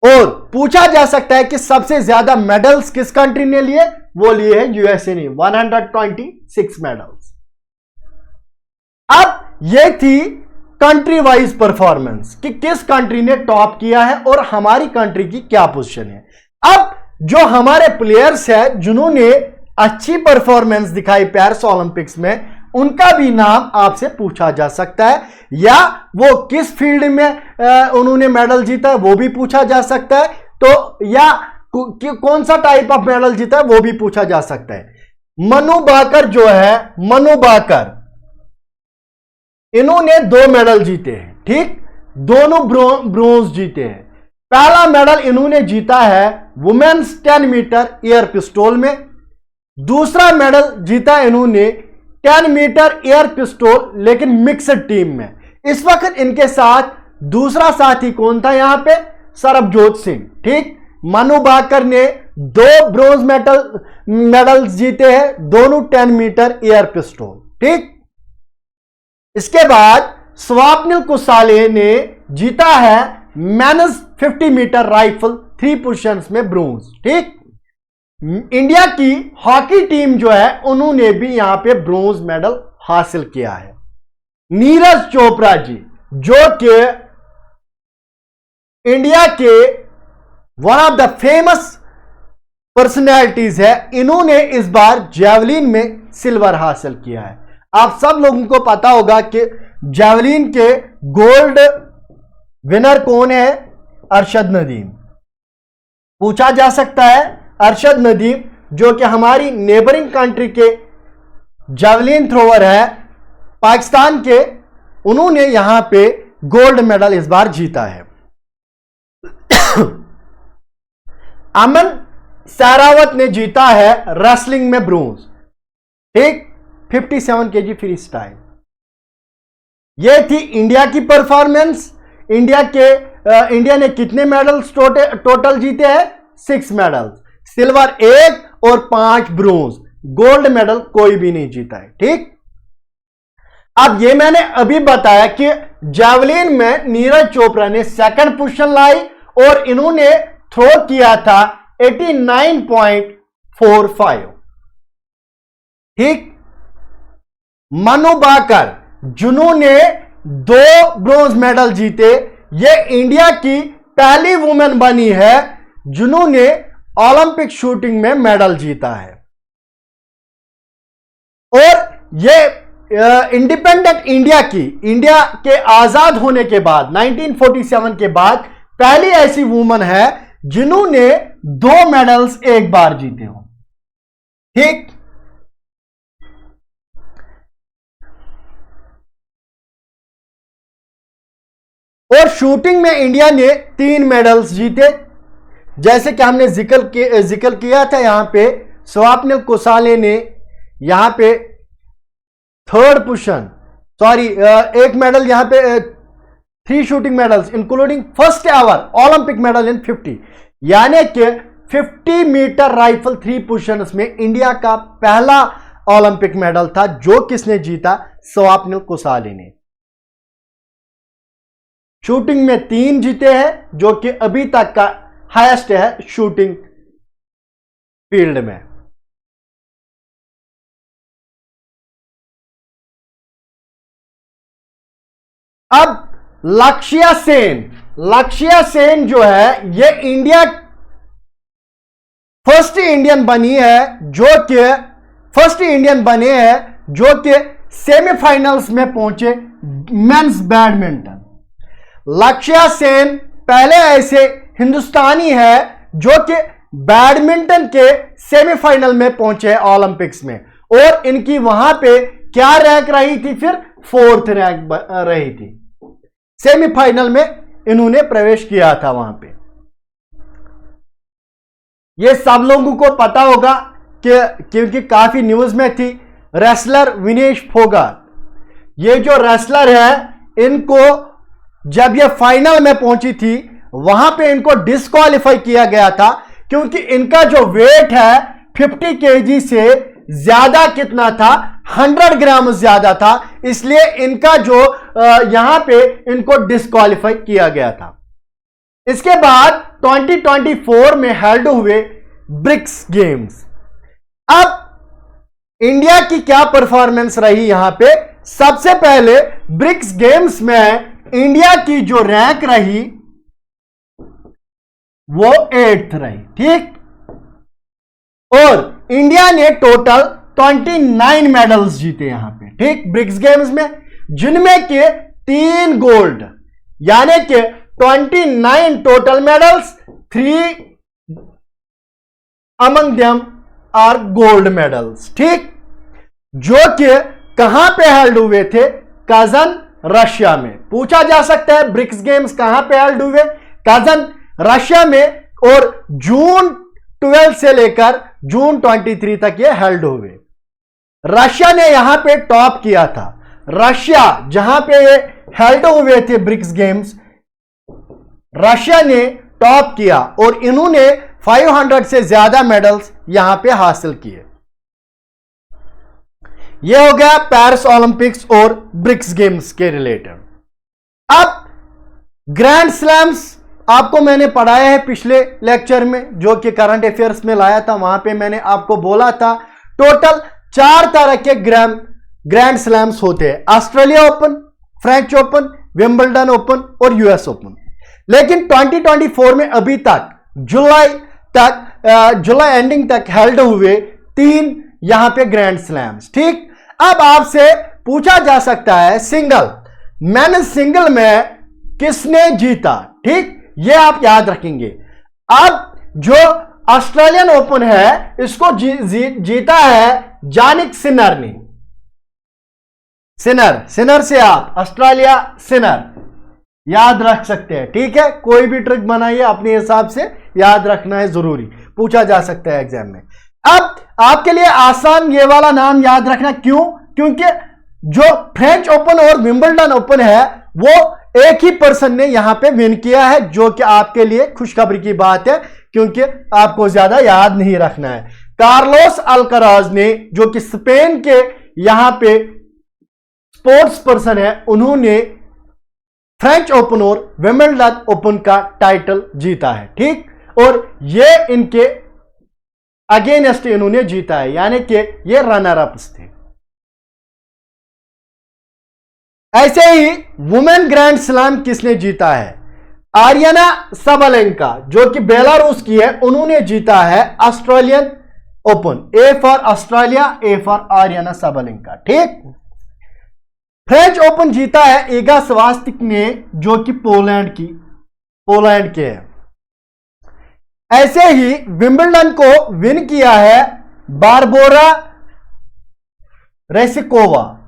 और पूछा जा सकता है कि सबसे ज्यादा मेडल्स किस कंट्री ने लिए? वो लिए हैं यूएसए ने, 126 मेडल्स। अब ये थी कंट्री वाइज परफॉर्मेंस कि किस कंट्री ने टॉप किया है और हमारी कंट्री की क्या पोजीशन है। अब जो हमारे प्लेयर्स हैं जिन्होंने अच्छी परफॉर्मेंस दिखाई पेरिस ओलंपिक्स में, उनका भी नाम आपसे पूछा जा सकता है, या वो किस फील्ड में उन्होंने मेडल जीता है वो भी पूछा जा सकता है। तो या कौन सा टाइप ऑफ मेडल जीता है वो भी पूछा जा सकता है। मनु भाकर जो है, मनु भाकर, इन्होंने 2 मेडल जीते हैं, ठीक, दोनों ब्रोंज जीते हैं। पहला मेडल इन्होंने जीता है वुमेन्स 10 मीटर एयर पिस्टल में, दूसरा मेडल जीता इन्होंने 10 मीटर एयर पिस्टल लेकिन मिक्सड टीम में। इस वक्त इनके साथ दूसरा साथी कौन था यहां पे? सरबजोत सिंह, ठीक। मनु भाकर ने 2 ब्रोंज मेडल जीते हैं, दोनों 10 मीटर एयर पिस्टल, ठीक। इसके बाद स्वप्निल कुसाले ने जीता है मेन्स 50 मीटर राइफल 3 पोजीशंस में ब्रोंज, ठीक। इंडिया की हॉकी टीम जो है उन्होंने भी यहां पे ब्रोंज मेडल हासिल किया है। नीरज चोपड़ा जी जो कि इंडिया के one of the famous personalities है, इन्होंने इस बार जैवलिन में सिल्वर हासिल किया है। आप सब लोगों को पता होगा कि जैवलिन के गोल्ड विनर कौन है? अरशद नदीम। पूछा जा सकता है अरशद नदीम जो कि हमारी नेबरिंग कंट्री के जैवलिन थ्रोवर है पाकिस्तान के, उन्होंने यहां पे गोल्ड मेडल इस बार जीता है। अमन सहरावत ने जीता है रेसलिंग में ब्रोंज, ठीक, 57 केजी फ्री स्टाइल। यह थी इंडिया की परफॉर्मेंस। इंडिया ने कितने मेडल्स टोटल जीते हैं? 6 मेडल्स, सिल्वर 1 और 5 ब्रोंज, गोल्ड मेडल कोई भी नहीं जीता है, ठीक। अब ये मैंने अभी बताया कि जैवलिन में नीरज चोपड़ा ने 2nd पोजीशन लाई और इन्होंने थ्रो किया था 89.45, ठीक। मनु भाकर जिन्होंने 2 ब्रोंज मेडल जीते, ये इंडिया की पहली वुमेन बनी है जिन्होंने ओलंपिक शूटिंग में मेडल जीता है। और ये इंडिपेंडेंट इंडिया के आजाद होने के बाद 1947 के बाद पहली ऐसी वुमन है जिन्होंने 2 मेडल्स एक बार जीते हो, ठीक। और शूटिंग में इंडिया ने 3 मेडल्स जीते, जैसे कि हमने जिक्र किया था। यहां पे स्वप्निल कुसाले ने यहां पे 3rd पोजीशन, सॉरी, एक मेडल यहां पे 3 shooting medals including first ever Olympic medal in 50, यानी कि 50 मीटर राइफल 3 पोजीशंस में इंडिया का पहला ओलंपिक मेडल था, जो किसने जीता? स्वप्निल कुसाले ने। शूटिंग में 3 जीते हैं, जो कि अभी तक का हाईएस्ट है शूटिंग फील्ड में। अब लक्ष्या सेन जो है ये इंडिया फर्स्ट इंडियन बनी है जो कि सेमीफाइनल्स में पहुंचे मेंस बैडमिंटन। लक्ष्या सेन पहले ऐसे हिंदुस्तानी है जो कि बैडमिंटन के सेमीफाइनल में पहुंचे ओलंपिक्स में, और इनकी वहां पे क्या रैंक रही थी? फिर 4th रैंक रही थी। सेमीफाइनल में इन्होंने प्रवेश किया था वहां पे। ये सब लोगों को पता होगा कि क्योंकि काफी न्यूज में थी। रेसलर विनेश फोगाट, ये जो रेसलर है, इनको जब ये फाइनल में पहुंची थी वहां पे इनको डिस्क्वालीफाई किया गया था, क्योंकि इनका जो वेट है 50 केजी से ज्यादा कितना था? 100 ग्राम ज्यादा था, इसलिए इनका जो यहां पे इनको डिस्क्वालीफाई किया गया था। इसके बाद 2024 में हेल्ड हुए ब्रिक्स गेम्स। अब इंडिया की क्या परफॉर्मेंस रही यहां पे? सबसे पहले ब्रिक्स गेम्स में इंडिया की जो रैंक रही वो 8th रही, ठीक। और इंडिया ने टोटल 29 मेडल्स जीते यहां पे, ठीक, ब्रिक्स गेम्स में, जिनमें के 3 गोल्ड, यानी कि 29 total medals, 3 among them are gold medals, ठीक, जो कि कहां पे हेल्ड हुए थे? कजन रशिया में। पूछा जा सकता है ब्रिक्स गेम्स कहां पे हेल्ड हुए? कजन रशिया में, और जून 12 से लेकर जून 23 तक ये हेल्ड हुए। रशिया ने यहां पे टॉप किया था। रशिया जहां पे ये हेल्ड हुए थे ब्रिक्स गेम्स, रशिया ने टॉप किया और इन्होंने 500 से ज्यादा मेडल्स यहां पे हासिल किए। यह हो गया पेरिस ओलंपिक्स और ब्रिक्स गेम्स के रिलेटेड। अब ग्रैंड स्लैम्स आपको मैंने पढ़ाया है पिछले लेक्चर में, जो कि करंट अफेयर्स में लाया था। वहां पे मैंने आपको बोला था टोटल 4 तरह के ग्रैंड स्लैम्स होते हैं: Australia open, French open, Wimbledon open और यूएस ओपन। लेकिन 2024 में अभी तक जुलाई एंडिंग तक हेल्ड हुए 3 यहां पे ग्रैंड स्लैम्स, ठीक। अब आपसे पूछा जा सकता है मेन सिंगल में किसने जीता, ठीक, ये आप याद रखेंगे। अब जो ऑस्ट्रेलियन ओपन है इसको जीता है जानिक सिनर ने। सिनर से आप ऑस्ट्रेलिया सिनर याद रख सकते हैं, ठीक है। कोई भी ट्रिक बनाइए अपने हिसाब से, याद रखना है जरूरी, पूछा जा सकता है एग्जाम में। अब आपके लिए आसान ये वाला नाम याद रखना, क्यों? क्योंकि जो फ्रेंच ओपन और विंबलडन ओपन है वो एक ही पर्सन ने यहां पे विन किया है, जो कि आपके लिए खुशखबरी की बात है, क्योंकि आपको ज्यादा याद नहीं रखना है। कार्लोस अल्कराज ने, जो कि स्पेन के यहां पे स्पोर्ट्स पर्सन है, उन्होंने फ्रेंच ओपन और विंबलडन ओपन का टाइटल जीता है, ठीक। और ये इनके अगेंस्ट इन्होंने जीता है, यानी कि ये रनर अप्स थे। ऐसे ही वुमेन ग्रैंड स्लैम किसने जीता है? आर्यना सबलेंका, जो कि बेलारूस की है, उन्होंने जीता है Australian open. A for Australia, A for Aryna Sabalenka, ठीक। फ्रेंच ओपन जीता है ईगा स्वास्तिक ने, जो कि पोलैंड के है। ऐसे ही विंबलडन को विन किया है बारबोरा रेसिकोवा।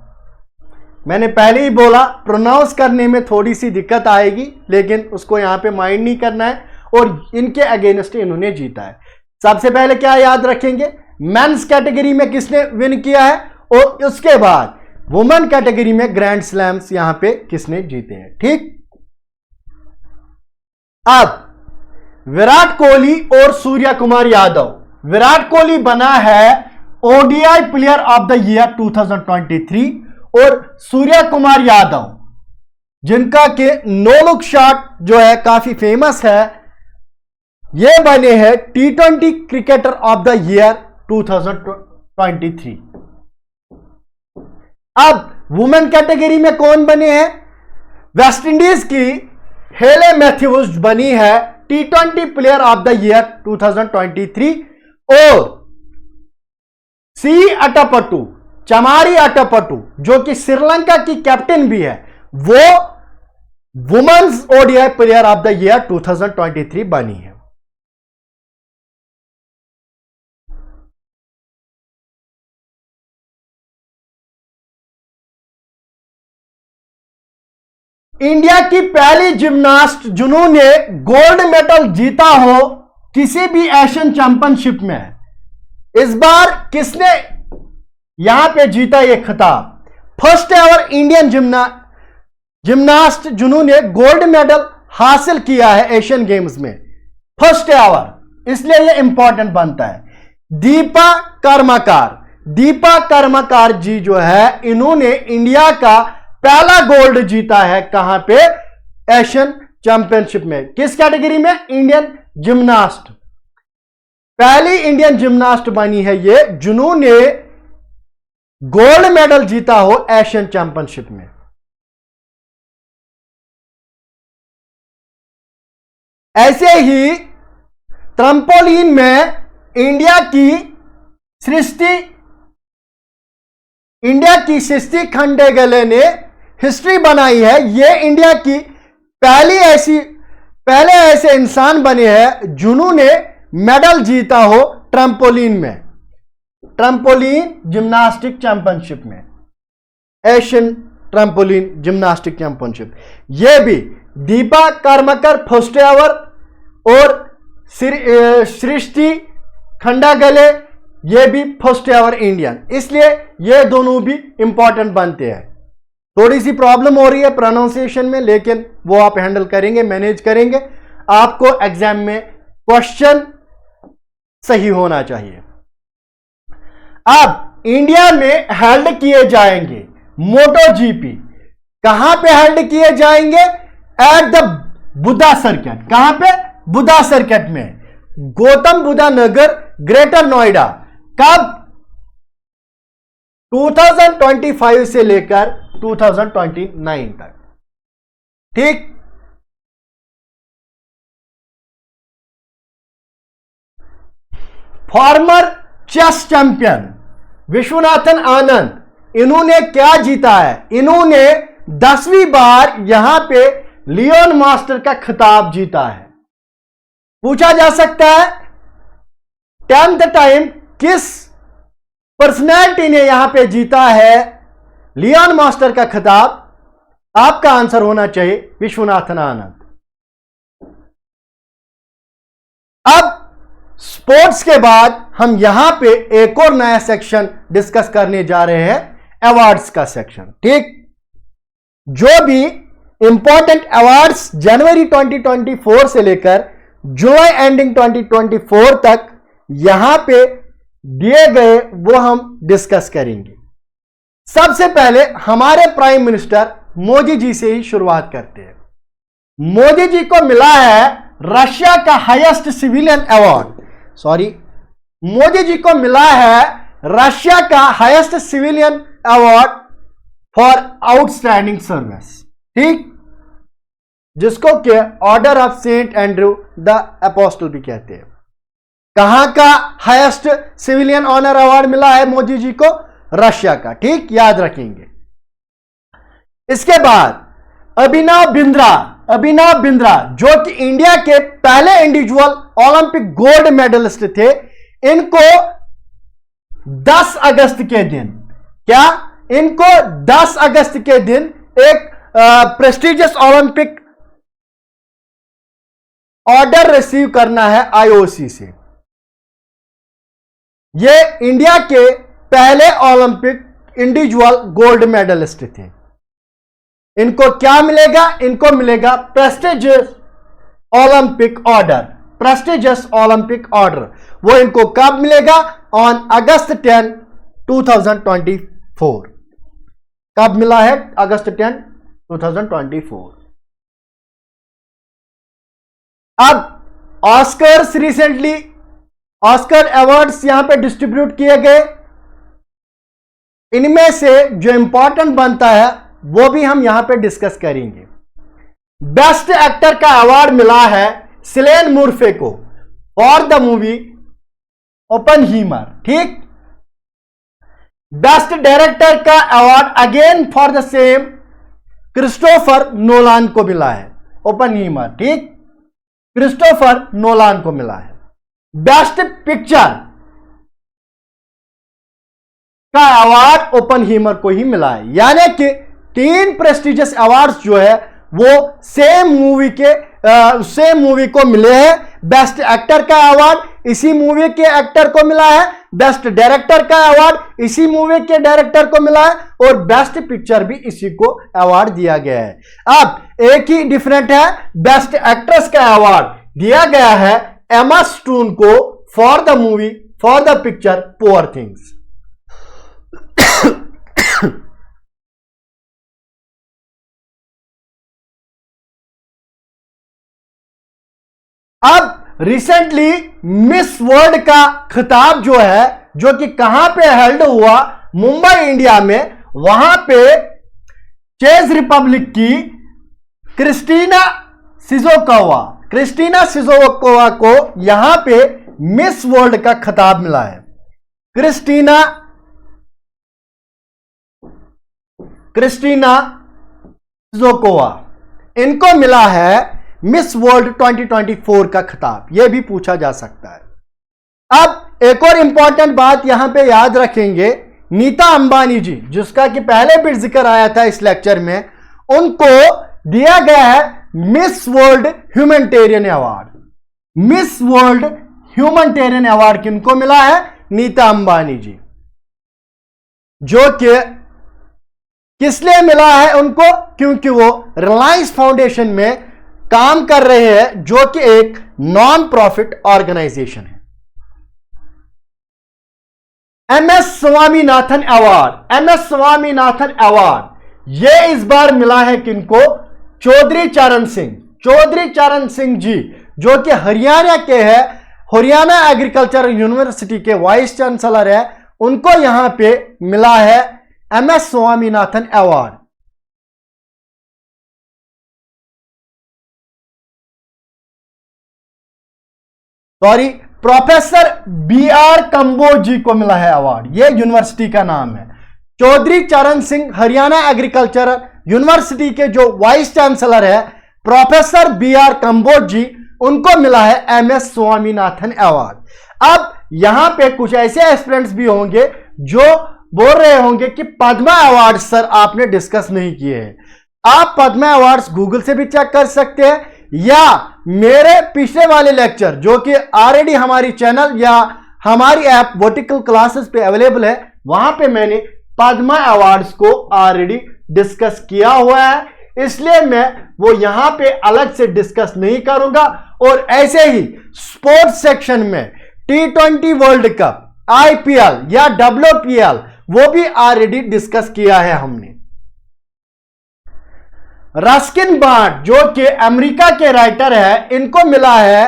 मैंने पहले ही बोला प्रोनाउंस करने में थोड़ी सी दिक्कत आएगी, लेकिन उसको यहां पे माइंड नहीं करना है, और इनके अगेंस्ट इन्होंने जीता है। सबसे पहले क्या याद रखेंगे? मेंस कैटेगरी में किसने विन किया है, और उसके बाद वुमेन कैटेगरी में ग्रैंड स्लैम्स यहां पे किसने जीते हैं, ठीक। अब विराट कोहली और सूर्य कुमार यादव। विराट कोहली बना है ODI player of the year 2023, और सूर्य कुमार यादव, जिनका के नो लुक शॉट जो है काफी फेमस है, ये बने हैं T20 cricketer of the year 2023। अब वुमेन कैटेगरी में कौन बने हैं? वेस्ट इंडीज की हेले मैथ्यूज बनी है T20 player of the year 2023, और सी अटापट्टू, चमारी अटापट्टू, जो कि श्रीलंका की कैप्टन भी है, वो women's ODI player of the year 2023 बनी है। इंडिया की पहली जिम्नास्ट जिन्होंने गोल्ड मेडल जीता हो किसी भी एशियन चैंपियनशिप में, इस बार किसने यहां पे जीता ये खिताब? फर्स्ट एवर इंडियन जिम्नास्ट जिन्होंने गोल्ड मेडल हासिल किया है एशियन गेम्स में, फर्स्ट एवर, इसलिए ये इंपॉर्टेंट बनता है। दीपा कर्मकार जी जो है, इन्होंने इंडिया का पहला गोल्ड जीता है कहां पे? एशियन चैंपियनशिप में। किस कैटेगरी में? Indian gymnast. पहली इंडियन जिम्नास्ट बनी है ये जिन्होंने गोल्ड मेडल जीता हो एशियन चैंपियनशिप में। ऐसे ही ट्रम्पोलिन में इंडिया की सृष्टि खंडेगले ने हिस्ट्री बनाई है। ये इंडिया की पहली ऐसी पहले ऐसे इंसान बने हैं जिन्होंने मेडल जीता हो ट्रम्पोलिन में, ट्रम्पोलिन जिम्नास्टिक चैंपियनशिप में, एशियन ट्रम्पोलिन जिम्नास्टिक चैंपियनशिप। यह भी दीपा कर्मकर फर्स्ट एवर और सृष्टि खंडागले ये भी फर्स्ट एवर इंडियन, इसलिए ये दोनों भी इंपॉर्टेंट बनते हैं। थोड़ी सी प्रॉब्लम हो रही है प्रोनाउंसिएशन में, लेकिन वो आप हैंडल करेंगे, मैनेज करेंगे। आपको एग्जाम में क्वेश्चन सही होना चाहिए। अब इंडिया में हेल्ड किए जाएंगे मोटो जीपी, कहां पे हेल्ड किए जाएंगे? At the Buddha circuit. कहां पे? बुद्धा सर्किट में, गौतम बुद्धा नगर, ग्रेटर नोएडा। कब? 2025 से लेकर 2029 तक। ठीक। Farmer chess champion Viswanathan Anand, इन्होंने क्या जीता है? इन्होंने 10वीं बार यहां पे लियोन मास्टर का खिताब जीता है। पूछा जा सकता है 10th टाइम किस पर्सनैलिटी ने यहां पे जीता है लियोन मास्टर का खिताब? आपका आंसर होना चाहिए विश्वनाथन आनंद। अब स्पोर्ट्स के बाद हम यहां पे एक और नया सेक्शन डिस्कस करने जा रहे हैं, अवार्ड्स का सेक्शन। ठीक। जो भी इंपॉर्टेंट अवार्ड्स जनवरी 2024 से लेकर जुलाई एंडिंग 2024 तक यहां पे दिए गए वो हम डिस्कस करेंगे। सबसे पहले हमारे प्राइम मिनिस्टर मोदी जी से ही शुरुआत करते हैं। मोदी जी को मिला है रशिया का highest civilian award, Modi ji को मिला है रशिया का highest civilian award for outstanding service. ठीक। जिसको के order of Saint Andrew the Apostle भी कहते हैं। कहां का हाईएस्ट सिविलियन ऑनर अवार्ड मिला है मोदी जी को? रशिया का। ठीक, याद रखेंगे। इसके बाद अभिनव बिंद्रा जो कि इंडिया के पहले इंडिविजुअल ओलंपिक गोल्ड मेडलिस्ट थे, इनको 10 अगस्त के दिन, क्या इनको 10 अगस्त के दिन एक प्रेस्टिजियस ओलंपिक ऑर्डर रिसीव करना है आईओसी से। ये इंडिया के पहले ओलंपिक इंडिविजुअल गोल्ड मेडलिस्ट थे। इनको क्या मिलेगा? इनको मिलेगा प्रेस्टिजियस ओलंपिक ऑर्डर। वो इनको कब मिलेगा? On August 10, 2024। कब मिला है? अगस्त 10, 2024। अब ऑस्कर्स, रिसेंटली ऑस्कर अवार्ड्स यहां पे डिस्ट्रीब्यूट किए गए। इनमें से जो इंपॉर्टेंट बनता है वो भी हम यहां पे डिस्कस करेंगे। बेस्ट एक्टर का अवार्ड मिला है सिलेन मुर्फे को फॉर द मूवी ओपनहीमर। ठीक। बेस्ट डायरेक्टर का award again for the same Christopher Nolan को मिला है, ओपनहीमर। ठीक, क्रिस्टोफर नोलान को मिला है। बेस्ट पिक्चर का अवार्ड ओपनहीमर को ही मिला है। यानी कि 3 प्रेस्टिजियस अवार्ड्स जो है वो सेम मूवी को मिले हैं। बेस्ट एक्टर का अवार्ड इसी मूवी के एक्टर को मिला है, बेस्ट डायरेक्टर का अवार्ड इसी मूवी के डायरेक्टर को मिला है, और बेस्ट पिक्चर भी इसी को अवार्ड दिया गया है। अब एक ही डिफरेंट है, बेस्ट एक्ट्रेस का अवार्ड दिया गया है एमा स्टोन को for the movie, for the picture poor things. अब रिसेंटली मिस वर्ल्ड का खिताब जो है, जो कि कहां पे हेल्ड हुआ, मुंबई इंडिया में, वहां पे चेक रिपब्लिक की क्रिस्टीना सिजोकोवा को यहां पे मिस वर्ल्ड का खिताब मिला है। क्रिस्टीना सिजोकोवा, इनको मिला है मिस वर्ल्ड 2024 का खिताब, यह भी पूछा जा सकता है। अब एक और इंपॉर्टेंट बात यहां पे याद रखेंगे, नीता अंबानी जी, जिसका कि पहले भी जिक्र आया था इस लेक्चर में, उनको दिया गया है miss world humanitarian award. Miss world humanitarian award किनको मिला है? नीता अंबानी जी, जो कि किस लिए मिला है उनको? क्योंकि वो रिलायंस फाउंडेशन में काम कर रहे हैं, जो कि एक नॉन प्रॉफिट ऑर्गेनाइजेशन है। M S Swaminathan award, MS Swaminathan award यह इस बार मिला है किनको? चौधरी चरण सिंह, चौधरी चरण सिंह जी, जो कि हरियाणा के हैं, हरियाणा एग्रीकल्चरल यूनिवर्सिटी के वाइस चांसलर है, उनको यहां पे मिला है M S Swaminathan award. Sorry, professor B R Kamboj ji को मिला है अवार्ड, यह यूनिवर्सिटी का नाम है। चौधरी चरण सिंह हरियाणा एग्रीकल्चरल यूनिवर्सिटी के जो वाइस चांसलर है प्रोफेसर बी आर कंबोज जी, उनको मिला है एमएस स्वामीनाथन अवार्ड। अब यहां पे कुछ ऐसे एस्पिरेंट्स भी होंगे जो बोल रहे होंगे कि पद्मा अवार्ड सर आपने डिस्कस नहीं किए हैं। आप पद्मा अवार्ड्स गूगल से भी चेक कर सकते हैं, या मेरे पिछले वाले लेक्चर जो कि ऑलरेडी हमारी चैनल या हमारी ऐप वर्टिकल क्लासेस पे अवेलेबल है, वहां पे मैंने पद्मा अवार्ड्स को ऑलरेडी डिस्कस किया हुआ है, इसलिए मैं वो यहां पे अलग से डिस्कस नहीं करूंगा। और ऐसे ही स्पोर्ट्स सेक्शन में T20 वर्ल्ड कप, IPL या WPL वो भी ऑलरेडी डिस्कस किया है हमने। रस्किन बॉन्ड, जो कि अमेरिका के राइटर है, इनको मिला है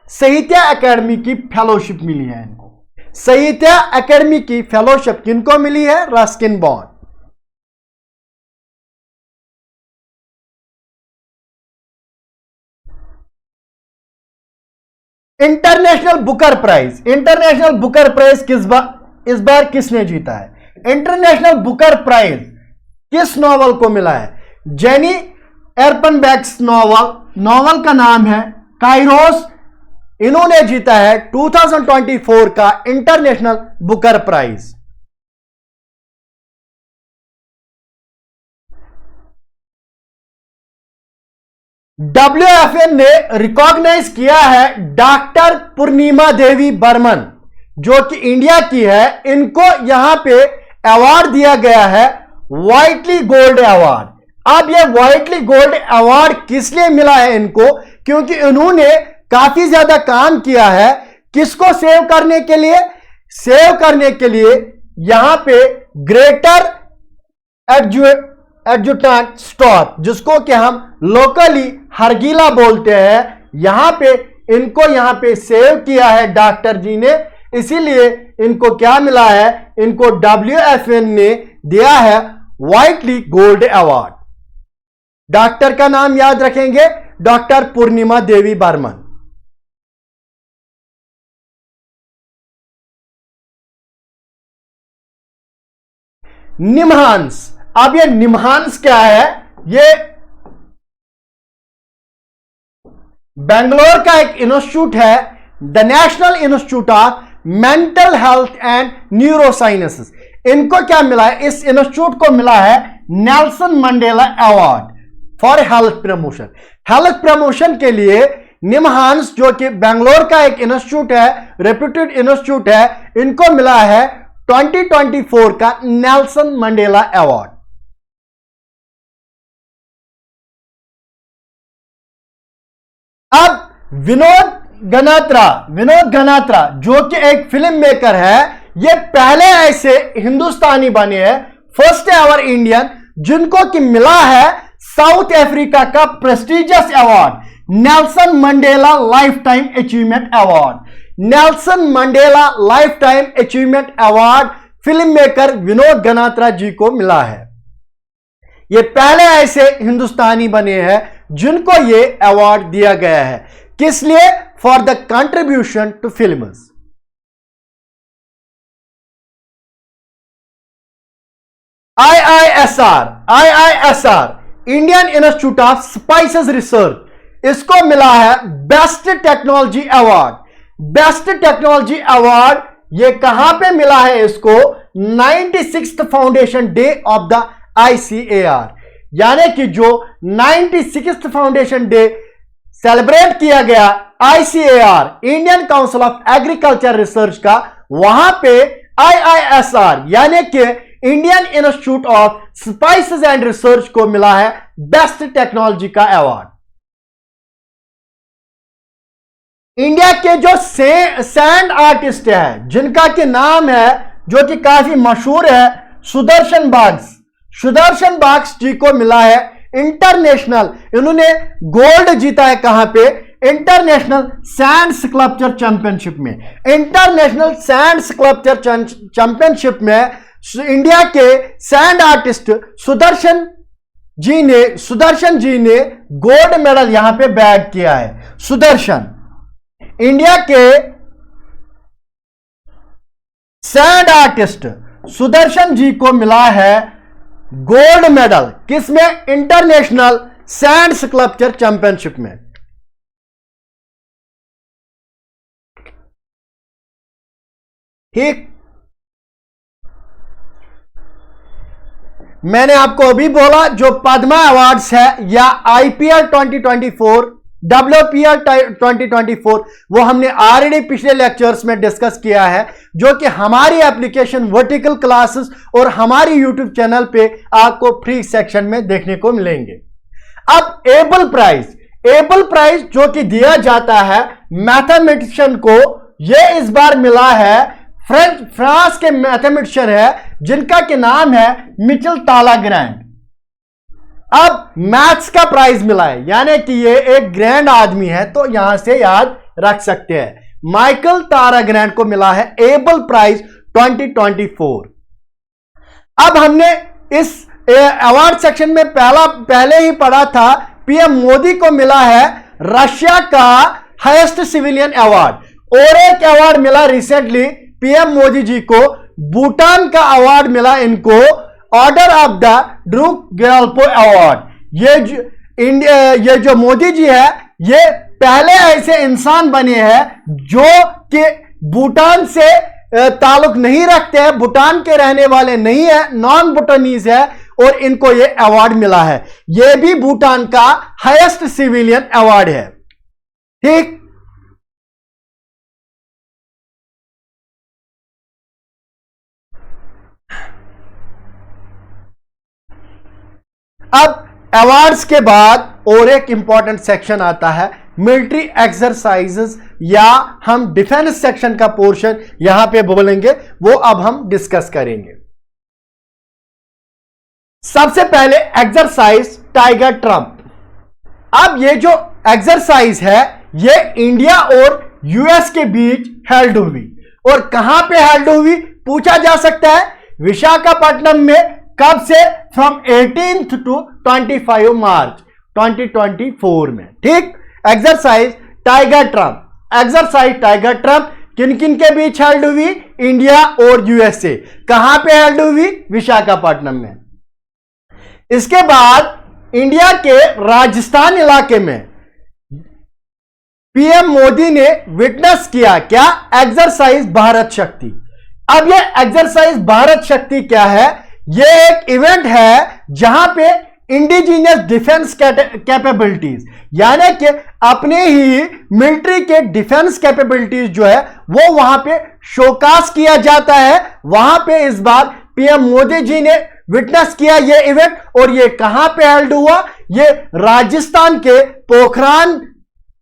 साहित्य अकेडमी की फेलोशिप मिली है इनको। साहित्य अकेडमी की फेलोशिप किनको मिली है? Ruskin Bond. International Booker prize, international Booker prize इस बार किसने जीता है? इंटरनेशनल बुकर प्राइज किस नॉवल को मिला है? जेनी एरपनबैक्स नॉवल का नाम है काइरोस। इन्होंने जीता है 2024 का इंटरनेशनल बुकर प्राइज। WFN ने रिकॉग्नाइज किया है डॉक्टर पूर्णिमा देवी बर्मन, जो कि इंडिया की है, इनको यहां पे अवार्ड दिया गया है व्हाइटली गोल्ड अवार्ड। अब यह व्हाइटली गोल्ड अवार्ड किस लिए मिला है इनको? क्योंकि इन्होंने काफी ज्यादा काम किया है। किसको सेव करने के लिए? सेव करने के लिए यहां पे ग्रेटर एडजुटेंट स्टॉप, जिसको कि हम लोकली हरगीला बोलते हैं, यहां पे इनको यहां पे सेव किया है डॉक्टर जी ने, इसीलिए इनको क्या मिला है? इनको WFN ने दिया है व्हाइटली गोल्ड अवार्ड। डॉक्टर का नाम याद रखेंगे, डॉक्टर पूर्णिमा देवी बर्मन। निमहांस, अब ये निमहांस क्या है? ये बेंगलोर का एक इंस्टीट्यूट है, the national institute of mental health and neuro sciences. इनको क्या मिला है? इस इंस्टीट्यूट को मिला है Nelson Mandela award for health promotion. Health promotion के लिए निमहांस, जो कि बेंगलोर का एक इंस्टीट्यूट है, रेप्यूटेड इंस्टीट्यूट है, इनको मिला है 2024 का नेल्सन मंडेला अवार्ड। अब विनोद गनात्रा जो कि एक फिल्म मेकर है, ये पहले ऐसे हिंदुस्तानी बने हैं, फर्स्ट एवर इंडियन, जिनको कि मिला है साउथ अफ्रीका का prestigious award Nelson Mandela life time achievement award. Nelson Mandela life time achievement award film maker Vinod Ganatra ji को मिला है। ये पहले ऐसे हिंदुस्तानी बने हैं जिनको ये अवार्ड दिया गया है। किस लिए? For the contribution to films. IISR Indian institute of spices research, इसको मिला है best technology award. Best technology award ये कहां पे मिला है इसको? 96th foundation day of the ICAR, यानी कि जो 96th फाउंडेशन डे सेलिब्रेट किया गया ICAR, Indian council of agriculture research का, वहां पे IISR यानी कि Indian institute of spices and research को मिला है बेस्ट टेक्नोलॉजी का अवार्ड। इंडिया के जो सैंड आर्टिस्ट है, जिनका के नाम है जो कि काफी मशहूर है, सुदर्शन बाग्स जी को मिला है इंटरनेशनल, इन्होंने गोल्ड जीता है कहां पे? इंटरनेशनल सैंड स्कल्पचर चैंपियनशिप में। इंटरनेशनल सैंड स्कल्पचर चैंपियनशिप में इंडिया के सैंड आर्टिस्ट सुदर्शन जी ने गोल्ड मेडल यहां पे बैग किया है। सुदर्शन, इंडिया के सैंड आर्टिस्ट सुदर्शन जी को मिला है गोल्ड मेडल, किसमें? इंटरनेशनल सैंड स्कल्पचर चैंपियनशिप में। ठीक, मैंने आपको अभी बोला जो पद्मा अवार्ड्स है या IPR 2024, WPR 2024, वो हमने ऑलरेडी पिछले लेक्चर्स में डिस्कस किया है, जो कि हमारी एप्लीकेशन वर्टिकल क्लासेस और हमारी यूट्यूब चैनल पे आपको फ्री सेक्शन में देखने को मिलेंगे। अब एबल प्राइज जो कि दिया जाता है मैथमेटिशियन को, ये इस बार मिला है फ्रांस के मैथमेटिशियन है जिनका के नाम है मिचेल तालाग्रैंड। अब मैथ्स का प्राइज मिला है, यानी कि ये एक ग्रैंड आदमी है, तो यहां से याद रख सकते हैं। माइकल ताराग्रैंड को मिला है एबल प्राइज 2024। अब हमने इस अवार्ड सेक्शन में पहले ही पढ़ा था, PM मोदी को मिला है रशिया का हाईएस्ट सिविलियन अवार्ड, और एक अवार्ड मिला रिसेंटली PM मोदी जी को, भूटान का अवार्ड मिला इनको, order of the Druk Gyalpo award. ये जो मोदी जी है, ये पहले ऐसे इंसान बने हैं जो कि भूटान से ताल्लुक नहीं रखते हैं, भूटान के रहने वाले नहीं है, नॉन भूटानीज है, और इनको ये अवार्ड मिला है। ये भी भूटान का हाईएस्ट सिविलियन अवार्ड है। ठीक, अब अवार्ड्स के बाद और एक इंपॉर्टेंट सेक्शन आता है मिलिट्री एक्सरसाइजेस, या हम डिफेंस सेक्शन का पोर्शन यहां पे बोलेंगे, वो अब हम डिस्कस करेंगे। सबसे पहले एक्सरसाइज टाइगर ट्रंप। अब ये जो एक्सरसाइज है ये इंडिया और US के बीच हेल्ड हुई, और कहां पे हेल्ड हुई पूछा जा सकता है? विशाखापट्टनम में। कब से? फ्रॉम 18th to 25 मार्च 2024 में। ठीक, एक्सरसाइज टाइगर ट्रंप किन किन के बीच हेल्ड हुई? इंडिया और USA। कहां पे हेल्ड हुई? विशाखापट्टनम में। इसके बाद इंडिया के राजस्थान इलाके में PM मोदी ने विटनेस किया क्या? एक्सरसाइज भारत शक्ति। अब ये एक्सरसाइज भारत शक्ति क्या है? ये एक इवेंट है जहां पे इंडिजीनियस डिफेंस कैपेबिलिटीज, यानी कि अपने ही मिलिट्री के डिफेंस कैपेबिलिटीज जो है वो वहां पे शोकास किया जाता है। वहां पे इस बार PM मोदी जी ने विटनेस किया ये इवेंट, और ये कहां पे हेल्ड हुआ? ये राजस्थान के पोखरान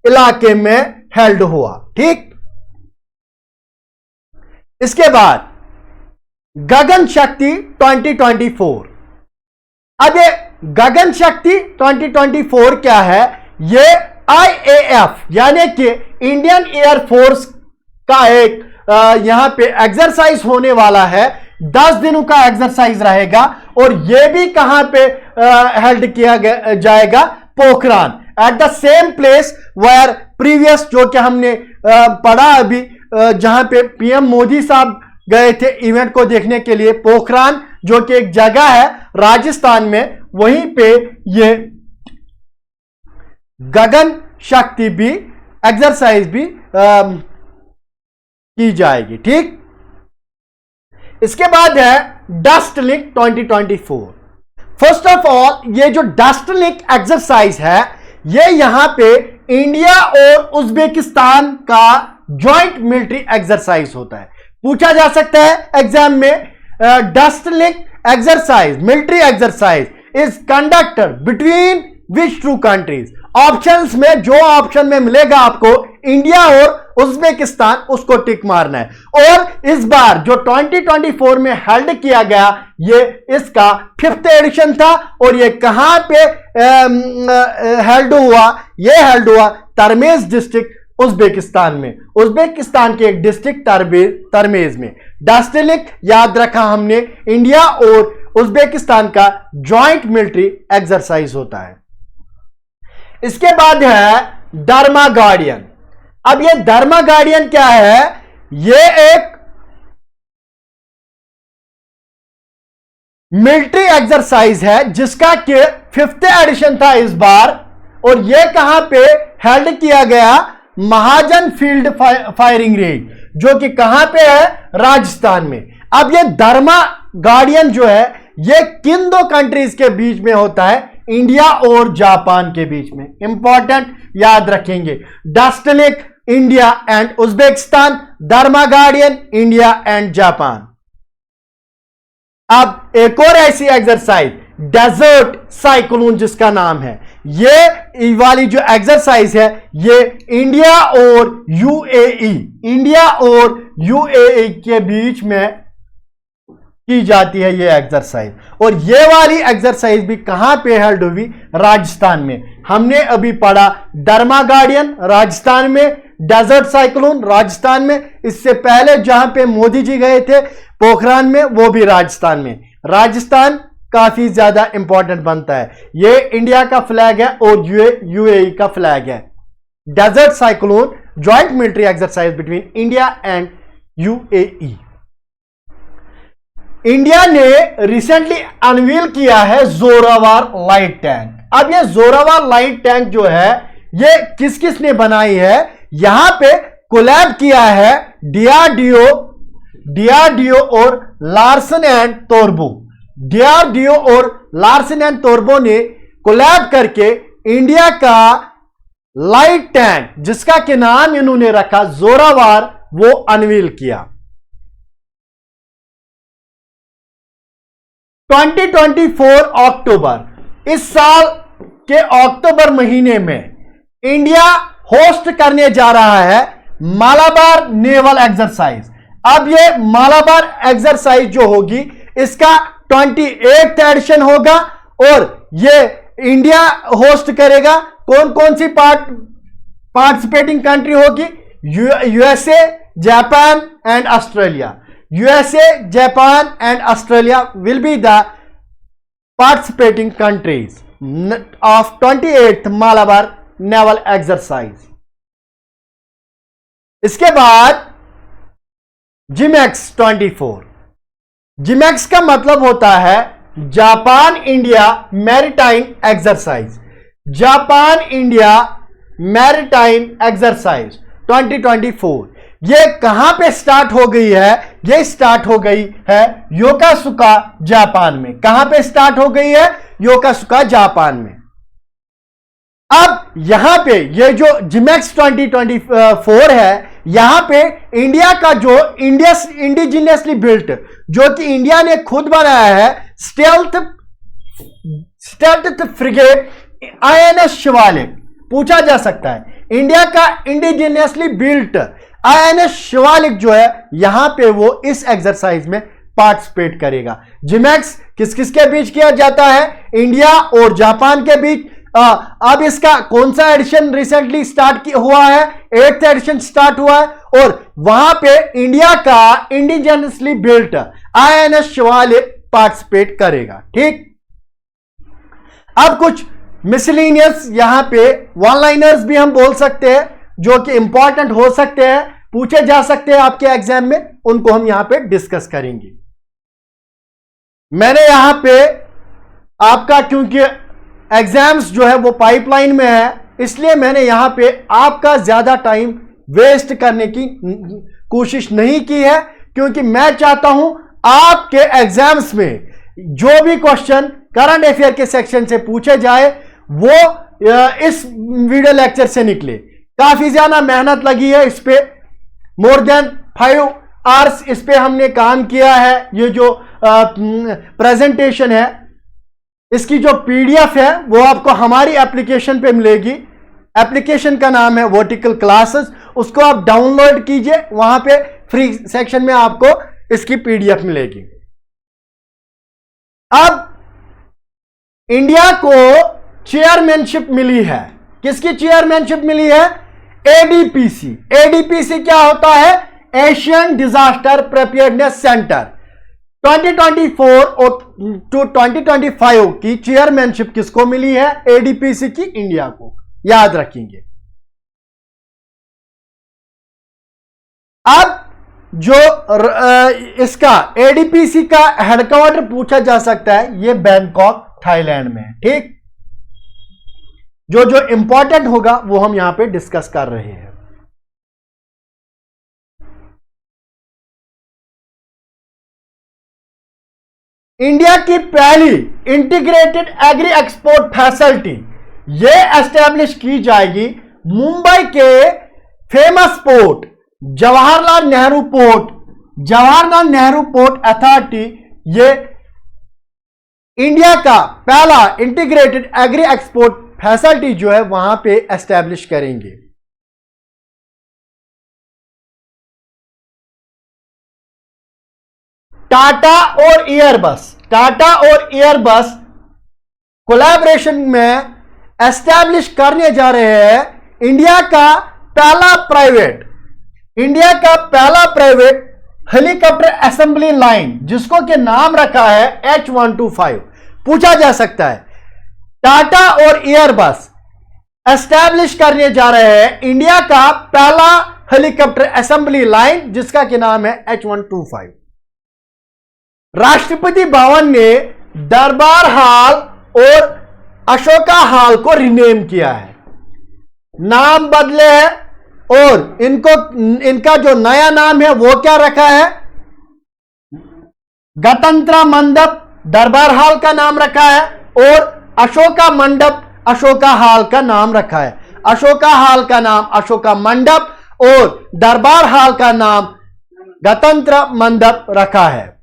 इलाके में हेल्ड हुआ। ठीक, इसके बाद गगन शक्ति 2024। अब ये गगन शक्ति 2024 क्या है? ये IAF यानी कि इंडियन एयरफोर्स का एक यहां पे एक्सरसाइज होने वाला है। 10 दिनों का एक्सरसाइज रहेगा, और ये भी कहां पे हेल्ड किया जाएगा? Pokhran, at the same place where previous, जो कि हमने पढ़ा अभी, जहां पे PM मोदी साहब गए थे इवेंट को देखने के लिए। पोखरान जो कि एक जगह है राजस्थान में, वहीं पे ये गगन शक्ति भी, एक्सरसाइज भी की जाएगी। ठीक, इसके बाद है dust link 2024। First of all ये जो डस्ट लिंक एक्सरसाइज है, ये यहां पे इंडिया और उज्बेकिस्तान का ज्वाइंट मिलिट्री एक्सरसाइज होता है। पूछा जा सकता है एग्जाम में, Dustlik exercise, military exercise is conducted between which two countries. Options में जो ऑप्शन में मिलेगा आपको इंडिया और उज्बेकिस्तान, उसको टिक मारना है। और इस बार जो 2024 में हेल्ड किया गया, ये इसका 5th एडिशन था और ये कहां पे हेल्ड हुआ? ये हेल्ड हुआ तरमेज डिस्ट्रिक्ट उज्बेकिस्तान में, उज्बेकिस्तान के एक डिस्ट्रिक्ट तरमेज में। डस्ट लिंक याद रखा हमने, इंडिया और उज्बेकिस्तान का ज्वाइंट मिलिट्री एक्सरसाइज होता है। इसके बाद है धर्मा गार्डियन। अब ये धर्मा गार्डियन क्या है? ये एक मिलिट्री एक्सरसाइज है जिसका कि 5th एडिशन था इस बार, और ये कहां पे हेल्ड किया गया? महाजन फील्ड फायरिंग रेंज, जो कि कहां पे है? राजस्थान में। अब ये धर्मा गार्डियन जो है, ये किन दो कंट्रीज के बीच में होता है? इंडिया और जापान के बीच में। इंपॉर्टेंट, याद रखेंगे। Dust link India and Uzbekistan, Dharma guardian India and Japan. अब एक और ऐसी एक्सरसाइज डेजर्ट साइक्लोन जिसका नाम है, ये वाली जो एक्सरसाइज है, ये इंडिया और यूएई, इंडिया और यूएई के बीच में की जाती है ये एक्सरसाइज। और ये वाली एक्सरसाइज भी कहां पे हेल्ड हुई? राजस्थान में। हमने अभी पढ़ा धर्मा गार्डियन राजस्थान में, डेजर्ट साइक्लोन राजस्थान में। इससे पहले जहां पे मोदी जी गए थे पोखरान में, वो भी राजस्थान में। राजस्थान काफी ज्यादा इंपॉर्टेंट बनता है। ये इंडिया का फ्लैग है और यूएई का फ्लैग है। Desert cyclone joint military exercise between India and UAE. India ने रिसेंटली अनवील किया है जोरावर लाइट टैंक। अब ये जोरावर लाइट टैंक जो है, ये किस किस ने बनाई है? यहां पे कोलैब किया है डीआरडीओ और लार्सन एंड टोब्रो। डीआरडीओ और लार्सन एंड टोब्रो ने कोलैब करके इंडिया का लाइट टैंक, जिसका के नाम इन्होंने रखा जोरावर, वो अनवील किया। 2024 अक्टूबर, इस साल के अक्टूबर महीने में इंडिया होस्ट करने जा रहा है मालाबार नेवल एक्सरसाइज। अब ये मालाबार एक्सरसाइज जो होगी, इसका 28th एडिशन होगा और ये इंडिया होस्ट करेगा। कौन कौन सी पार्टिसिपेटिंग कंट्री होगी? USA, Japan and Australia. USA, Japan and Australia will be the participating countries of 28th Malabar Naval Exercise. इसके बाद जिमैक्स 24। जिमैक्स का मतलब होता है Japan India maritime exercise. Japan India maritime exercise 2024। ये कहां पे स्टार्ट हो गई है? ये स्टार्ट हो गई है योकोसुका जापान में। कहां पे स्टार्ट हो गई है? योकोसुका जापान में। अब यहां पे ये जो जिमैक्स 2024 है, यहां पे इंडिया का जो इंडिजिनियसली बिल्ट, जो कि इंडिया ने खुद बनाया है, स्टेल्थ फ्रिगेट INS शिवालिक। पूछा जा सकता है इंडिया का इंडिजिनियसली बिल्ट INS शिवालिक जो है, यहां पे वो इस एक्सरसाइज में पार्टिसिपेट करेगा। जिमैक्स किस किस के बीच किया जाता है? इंडिया और जापान के बीच। अब इसका कौन सा एडिशन रिसेंटली स्टार्ट हुआ है? 8th एडिशन स्टार्ट हुआ है और वहां पे इंडिया का indigenously built INS Shivalik participate करेगा। ठीक, अब कुछ मिसलिनियस यहां पे वन लाइनर्स भी हम बोल सकते हैं, जो कि इंपॉर्टेंट हो सकते हैं, पूछे जा सकते हैं आपके एग्जाम में, उनको हम यहां पे डिस्कस करेंगे। मैंने यहां पे आपका, क्योंकि एग्जाम्स जो है वो पाइपलाइन में है, इसलिए मैंने यहां पे आपका ज्यादा टाइम वेस्ट करने की कोशिश नहीं की है, क्योंकि मैं चाहता हूं आपके एग्जाम्स में जो भी क्वेश्चन करंट अफेयर के सेक्शन से पूछे जाए वो इस वीडियो लेक्चर से निकले। काफी ज्यादा मेहनत लगी है इस पे, मोर देन 5 आवर्स इस पे हमने काम किया है। ये जो प्रेजेंटेशन है इसकी जो पीडीएफ है वो आपको हमारी एप्लीकेशन पे मिलेगी। एप्लीकेशन का नाम है वर्टिकल क्लासेस, उसको आप डाउनलोड कीजिए, वहां पे फ्री सेक्शन में आपको इसकी पीडीएफ मिलेगी। अब इंडिया को चेयरमैनशिप मिली है, किसकी चेयरमैनशिप मिली है? एडीपीसी। एडीपीसी क्या होता है? Asian disaster preparedness centre. 2024 और टू 2025 की चेयरमैनशिप किसको मिली है? एडीपीसी की, इंडिया को, याद रखेंगे। अब जो इसका एडीपीसी का हेडक्वार्टर पूछा जा सकता है, ये बैंकॉक थाईलैंड में है। ठीक, जो जो इंपॉर्टेंट होगा वो हम यहां पे डिस्कस कर रहे हैं। इंडिया की पहली इंटीग्रेटेड एग्री एक्सपोर्ट फैसिलिटी ये एस्टेब्लिश की जाएगी मुंबई के famous port Jawaharlal Nehru port, Jawaharlal Nehru port authority. ये इंडिया का पहला इंटीग्रेटेड एग्री एक्सपोर्ट फैसिलिटी जो है वहां पे एस्टेब्लिश करेंगे। टाटा और एयरबस कोलैबोरेशन में एस्टैब्लिश करने जा रहे हैं इंडिया का पहला प्राइवेट हेलीकॉप्टर असेंबली लाइन, जिसको के नाम रखा है H125। पूछा जा सकता है टाटा और एयरबस एस्टैब्लिश करने जा रहे हैं इंडिया का पहला हेलीकॉप्टर असेंबली लाइन, जिसका के नाम है H125। राष्ट्रपति भवन ने दरबार हॉल और अशोका हॉल को रिनेम किया है, नाम बदले हैं, और इनका जो नया नाम है वो क्या रखा है? गणतंत्र मंडप दरबार हॉल का नाम रखा है, और अशोका मंडप अशोका हॉल का नाम रखा है। अशोका हॉल का नाम अशोका मंडप और दरबार हॉल का नाम गणतंत्र मंडप रखा है।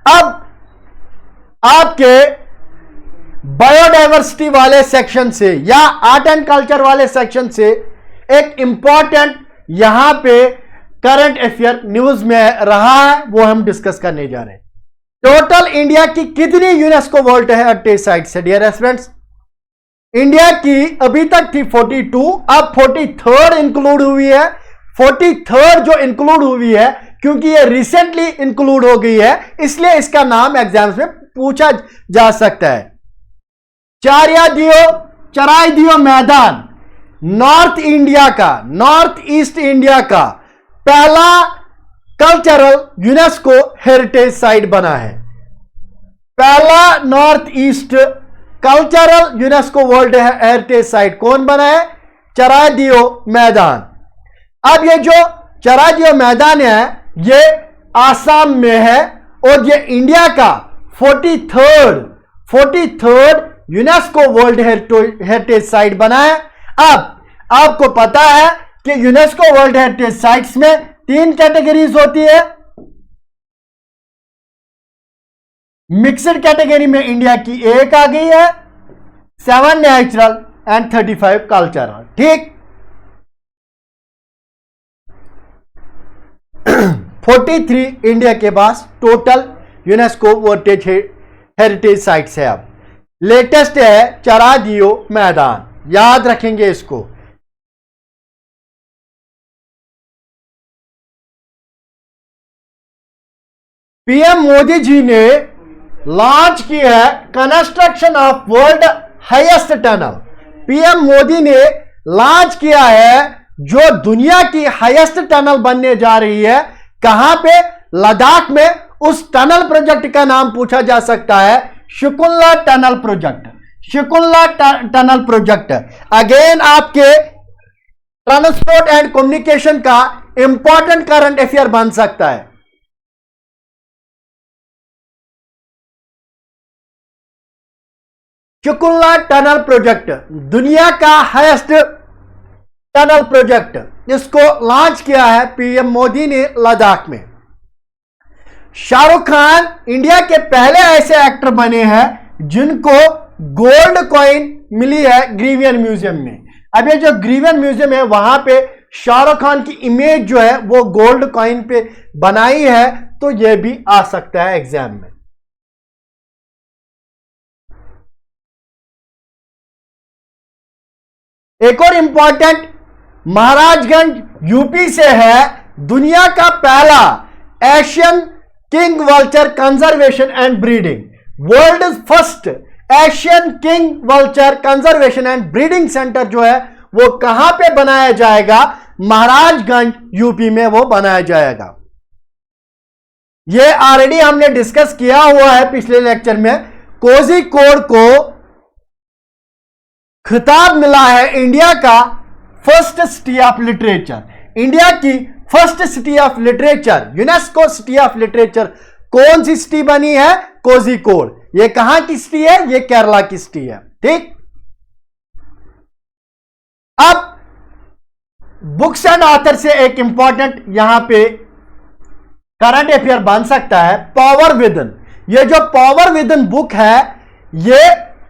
अब आपके बायोडायवर्सिटी वाले सेक्शन से या आर्ट एंड कल्चर वाले सेक्शन से एक इंपॉर्टेंट यहां पे करंट अफेयर न्यूज में रहा है, वो हम डिस्कस करने जा रहे हैं। टोटल इंडिया की कितनी यूनेस्को वर्ल्ड हेरिटेज साइट्स है डियर स्टूडेंट्स? इंडिया की अभी तक थी 42, अब 43rd इंक्लूड हुई है। 43rd जो इंक्लूड हुई है क्योंकि ये रिसेंटली इंक्लूड हो गई है, इसलिए इसका नाम एग्जाम्स में पूछा जा सकता है। चराई दियो मैदान नॉर्थ ईस्ट इंडिया का पहला कल्चरल यूनेस्को हेरिटेज साइट बना है। पहला north east cultural UNESCO world heritage site कौन बना है? चराई दियो मैदान। अब ये जो चराई दियो मैदान है ये आसाम में है, और ये इंडिया का 43rd UNESCO world heritage site बना है। अब आपको पता है कि यूनेस्को वर्ल्ड हेरिटेज साइट्स में 3 कैटेगरीज होती है। मिक्सड कैटेगरी में इंडिया की एक आ गई है, 7 नेचुरल एंड 35 कल्चरल। ठीक, 43 इंडिया के पास total UNESCO world heritage sites है। अब लेटेस्ट है चराई दियो मैदान, याद रखेंगे इसको। पीएम मोदी जी ने लॉन्च किया है construction of world highest tunnel. PM Modi ने लॉन्च किया है जो दुनिया की हाईएस्ट टनल बनने जा रही है। कहां पे? लद्दाख में। उस टनल प्रोजेक्ट का नाम पूछा जा सकता है Shinkula tunnel project. Shinkula tunnel project again आपके ट्रांसपोर्ट एंड कम्युनिकेशन का इंपॉर्टेंट करंट अफेयर बन सकता है। शिकुल्ला टनल प्रोजेक्ट दुनिया का हाईएस्ट टनल प्रोजेक्ट, इसको लॉन्च किया है पीएम मोदी ने लद्दाख में। शाहरुख खान इंडिया के पहले ऐसे एक्टर बने हैं जिनको गोल्ड कॉइन मिली है ग्रीवियन म्यूजियम में। अब ये जो ग्रीवियन म्यूजियम है वहां पे शाहरुख खान की इमेज जो है वो गोल्ड कॉइन पे बनाई है, तो ये भी आ सकता है एग्जाम में। एक और इंपॉर्टेंट महाराजगंज यूपी से है दुनिया का पहला Asian king vulture conservation and breeding, world first Asian king vulture conservation and breeding centre जो है वो कहां पे बनाया जाएगा? महाराजगंज यूपी में वो बनाया जाएगा। ये ऑलरेडी हमने डिस्कस किया हुआ है पिछले लेक्चर में। कोझिकोड को खिताब मिला है इंडिया का first city of literature, India की first city of literature, UNESCO city of literature कौन सी सिटी बनी है? कोझिकोड। ये कहां की सिटी है? ये केरला की सिटी है। ठीक, अब बुक्स एंड ऑथर से एक इंपॉर्टेंट यहां पे करंट अफेयर बन सकता है पावर विदन। ये जो पावर विदन बुक है ये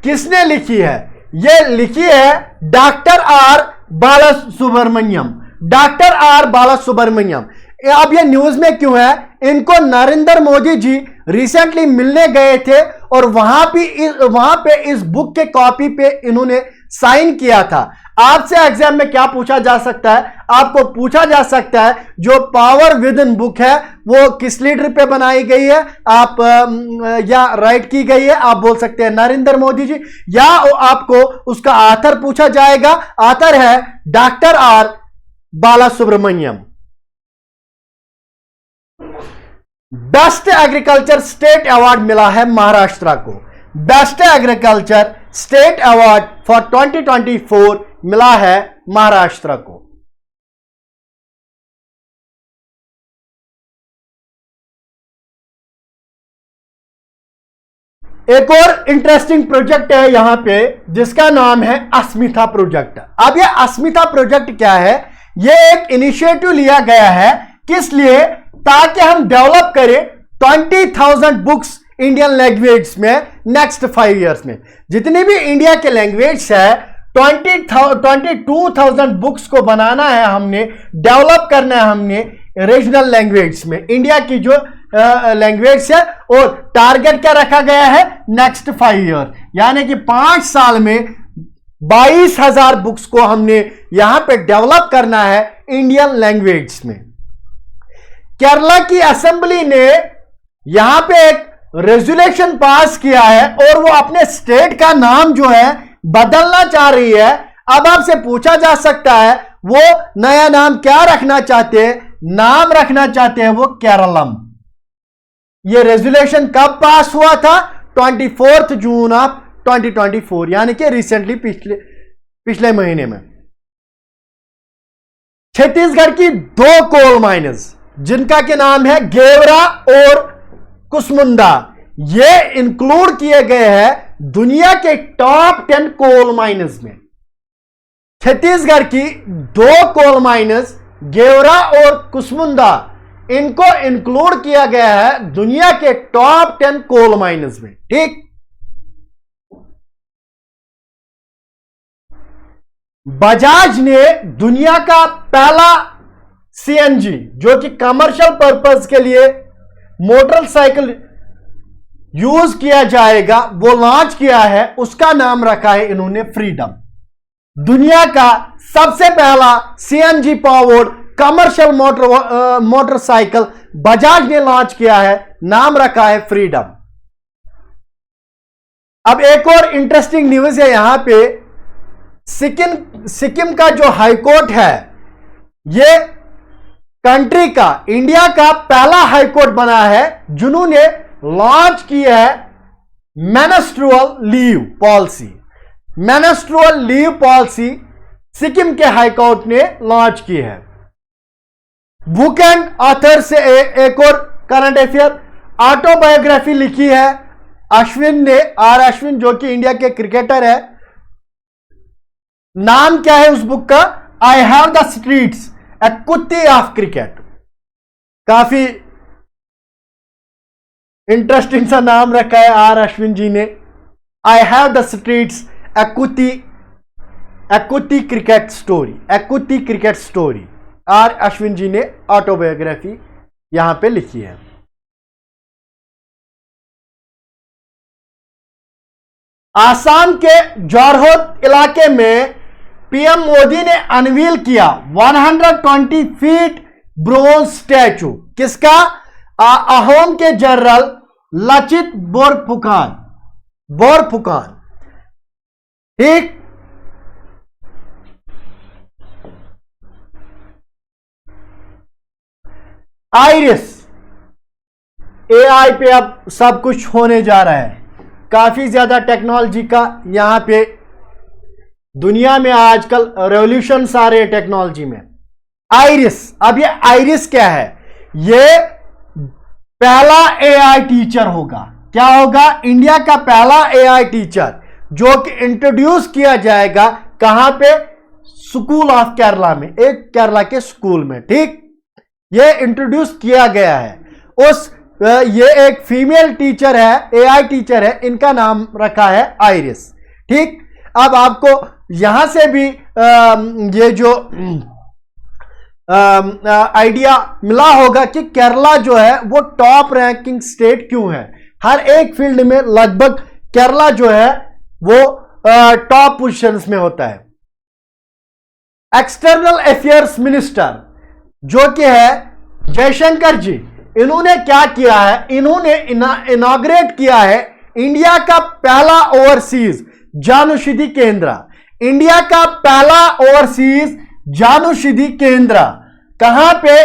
किसने लिखी है? ये लिखी है doctor R Balasubramaniam, doctor R Balasubramaniam. अब ये न्यूज में क्यों है? इनको नरेंद्र मोदी जी रिसेंटली मिलने गए थे और वहां पे इस बुक के कॉपी पे इन्होंने साइन किया था। आपसे एग्जाम में क्या पूछा जा सकता है? आपको पूछा जा सकता है जो पावर विदन बुक है वो किस लीडर पे बनाई गई है, आप या राइट की गई है, आप बोल सकते हैं नरेंद्र मोदी जी, या आपको उसका ऑथर पूछा जाएगा। ऑथर है doctor R Balasubramaniam. Best agriculture state award मिला है महाराष्ट्र को। Best agriculture state award for 2024 मिला है महाराष्ट्र को। एक और इंटरेस्टिंग प्रोजेक्ट है यहां पे जिसका नाम है अस्मिता प्रोजेक्ट। अब ये अस्मिता प्रोजेक्ट क्या है? ये एक इनिशिएटिव लिया गया है, किस लिए? ताकि हम डेवलप करें 20,000 बुक्स इंडियन लैंग्वेज में नेक्स्ट 5 इयर्स में। जितनी भी इंडिया के लैंग्वेज है 22,000 बुक्स को बनाना है हमने, डेवलप करना है हमने रीजनल लैंग्वेज में, इंडिया की जो लैंग्वेज है। और टारगेट क्या रखा गया है? नेक्स्ट 5 ईयर, यानी कि 5 साल में 22,000 बुक्स को हमने यहां पे डेवलप करना है इंडियन लैंग्वेज में। केरला की असेंबली ने यहां पे एक रेजोल्यूशन पास किया है और वो अपने स्टेट का नाम जो है बदलना चाह रही है। अब आपसे पूछा जा सकता है वो नया नाम क्या रखना चाहते हैं? नाम रखना चाहते हैं वो केरलम। ये रेजोल्यूशन कब पास हुआ था? 24 जून ऑफ 2024, यानी कि रिसेंटली पिछले महीने में। छत्तीसगढ़ की 2 कोल माइनस जिनका के नाम है गेवरा और कुसमुंडा, ये इंक्लूड किए गए हैं दुनिया के टॉप 10 कोल माइनस में। छत्तीसगढ़ की 2 कोल माइनस गेवरा और कुसमुंडा, इनको इंक्लूड किया गया है दुनिया के टॉप 10 कोल माइनस में। ठीक, बजाज ने दुनिया का पहला सीएनजी जो कि कमर्शियल पर्पस के लिए मोटरसाइकिल यूज किया जाएगा वो लॉन्च किया है, उसका नाम रखा है इन्होंने फ्रीडम। दुनिया का सबसे पहला CNG powered commercial motorcycle Bajaj ने लॉन्च किया है, नाम रखा है फ्रीडम। अब एक और इंटरेस्टिंग न्यूज है यहां पे, सिक्किम का जो हाईकोर्ट है ये कंट्री का, इंडिया का पहला हाईकोर्ट बना है जिन्होंने लॉन्च की है menstrual leave policy. Menstrual leave policy Sikkim के हाईकोर्ट ने लॉन्च की है। बुक एंड ऑथर से एक और करंट अफेयर, ऑटोबायोग्राफी लिखी है अश्विन ने, आर अश्विन, जो कि इंडिया के क्रिकेटर है। नाम क्या है उस बुक का? I have the streets, a kutti of cricket. काफी इंटरेस्टिंग सा नाम रखा है आर अश्विन जी ने, I have the streets, a kutti cricket story, a kutti cricket story. R Ashwin ji ने ऑटोबायोग्राफी यहां पे लिखी है। आसाम के जोरहट इलाके में पीएम मोदी ने अनवील किया 120 फीट ब्रोंज स्टैचू। किसका? अहोम के जनरल लचित बोरफुकान। ठीक। आइरिस, एआई पे अब सब कुछ होने जा रहा है। काफी ज्यादा टेक्नोलॉजी का यहां पे दुनिया में आजकल रेवोल्यूशंस आ रहे हैं टेक्नोलॉजी में। आइरिस, अब ये आइरिस क्या है? ये पहला एआई टीचर होगा। क्या होगा? इंडिया का पहला एआई टीचर जो कि इंट्रोड्यूस किया जाएगा कहां पे? स्कूल ऑफ केरला में, एक केरला के स्कूल में। ठीक, ये इंट्रोड्यूस किया गया है। ये एक फीमेल टीचर है, एआई टीचर है, इनका नाम रखा है आइरिस। ठीक, अब आपको यहां से भी ये जो आइडिया मिला होगा कि केरला जो है वो टॉप रैंकिंग स्टेट क्यों है। हर एक फील्ड में लगभग केरला जो है वो टॉप पोजीशंस में होता है। एक्सटर्नल अफेयर्स मिनिस्टर जो कि है जयशंकर जी, इन्होंने क्या किया है? इन्होंने इनॉग्रेट किया है इंडिया का पहला ओवरसीज जानुशिधि केंद्र। इंडिया का पहला ओवरसीज जानुशिधि केंद्र कहां पे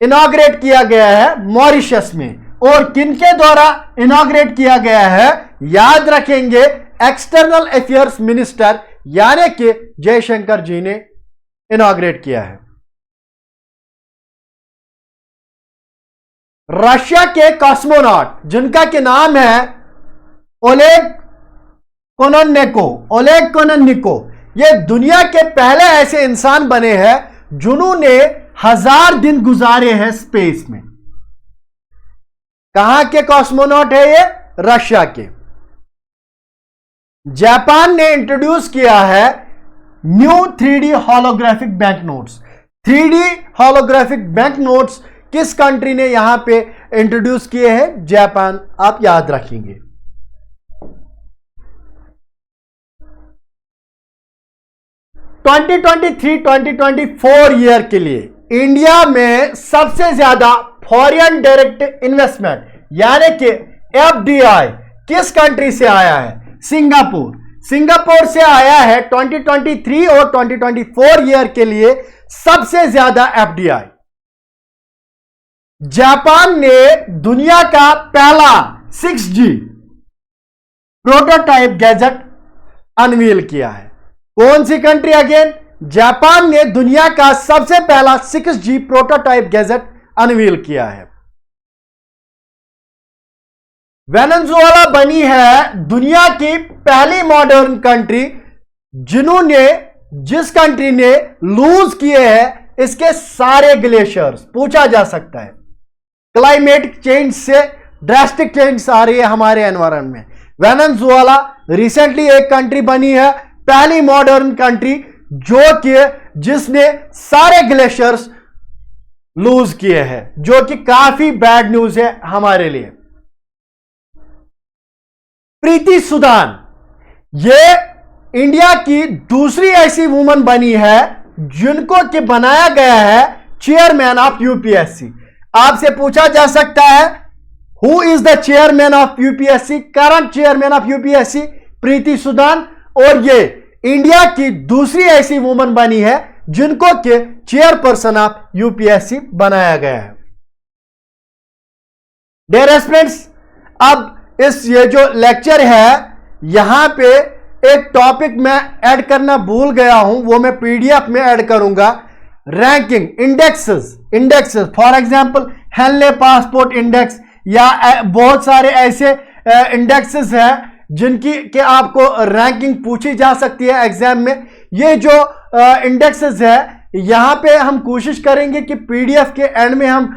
इनॉग्रेट किया गया है? मॉरिशस में। और किनके द्वारा इनॉग्रेट किया गया है? याद रखेंगे, एक्सटर्नल अफेयर्स मिनिस्टर यानी कि जयशंकर जी ने इनॉग्रेट किया है। रशिया के कॉस्मोनॉट जिनका के नाम है ओलेग कोनन्निको, ये दुनिया के पहले ऐसे इंसान बने हैं जिन्होंने 1000 दिन गुजारे हैं स्पेस में। कहां के कॉस्मोनॉट है ये? रशिया के। जापान ने इंट्रोड्यूस किया है new 3D holographic bank notes. 3D holographic bank notes किस कंट्री ने यहां पे इंट्रोड्यूस किए हैं? जापान। आप याद रखेंगे। ट्वेंटी 2024 ईयर के लिए इंडिया में सबसे ज्यादा फॉरेन डायरेक्ट इन्वेस्टमेंट यानी कि एफडीआई किस कंट्री से आया है? सिंगापुर से आया है 2023 और 2024 ईयर के लिए सबसे ज्यादा एफडीआई। जापान ने दुनिया का पहला 6G प्रोटोटाइप गैजेट अनवील किया है। कौन सी कंट्री? अगेन जापान ने दुनिया का सबसे पहला 6G प्रोटोटाइप गैजेट अनवील किया है। वेनेजुएला बनी है दुनिया की पहली मॉडर्न कंट्री जिस कंट्री ने लूज किए हैं इसके सारे ग्लेशियर्स। पूछा जा सकता है, क्लाइमेट चेंज से ड्रास्टिक चेंज आ रही है हमारे एनवायरनमेंट में। वेनेजुएला रिसेंटली एक कंट्री बनी है, पहली मॉडर्न कंट्री जिसने सारे ग्लेशियर्स लूज किए हैं, जो कि काफी बैड न्यूज है हमारे लिए। प्रीति सुदान ये इंडिया की दूसरी ऐसी वुमन बनी है जिनको कि बनाया गया है चेयरमैन ऑफ यूपीएससी। आपसे पूछा जा सकता है who is the chairman of UPSC? Current chairman of UPSC Preeti Sudan. और ये इंडिया की दूसरी ऐसी वुमन बनी है जिनको कि चेयरपर्सन ऑफ यूपीएससी बनाया गया है। डियर स्टूडेंट्स, अब ये जो लेक्चर है यहां पे एक टॉपिक मैं ऐड करना भूल गया हूं, वो मैं पीडीएफ में ऐड करूंगा। Ranking indexes for example Henley passport index या बहुत सारे ऐसे इंडेक्सेस हैं जिनकी के आपको रैंकिंग पूछी जा सकती है एग्जाम में। ये जो इंडेक्सेस है यहां पे हम कोशिश करेंगे कि पीडीएफ के एंड में हम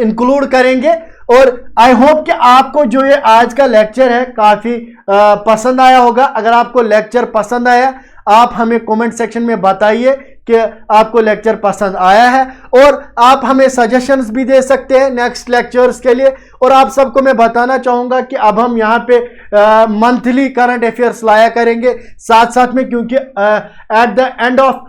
इंक्लूड करेंगे। और आई होप कि आपको जो ये आज का लेक्चर है काफी पसंद आया होगा। अगर आपको लेक्चर पसंद आया आप हमें कमेंट सेक्शन में बताइए कि आपको लेक्चर पसंद आया है, और आप हमें सजेशंस भी दे सकते हैं नेक्स्ट लेक्चर्स के लिए। और आप सबको मैं बताना चाहूंगा कि अब हम यहाँ पे मंथली करंट अफेयर्स लाया करेंगे साथ साथ में, क्योंकि at the end of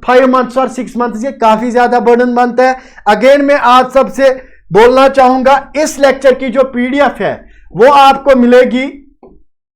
5 months और 6 मंथ्स ये काफी ज्यादा बर्डन बनता है। अगेन मैं आप सबसे बोलना चाहूंगा इस लेक्चर की जो पीडीएफ है वो आपको मिलेगी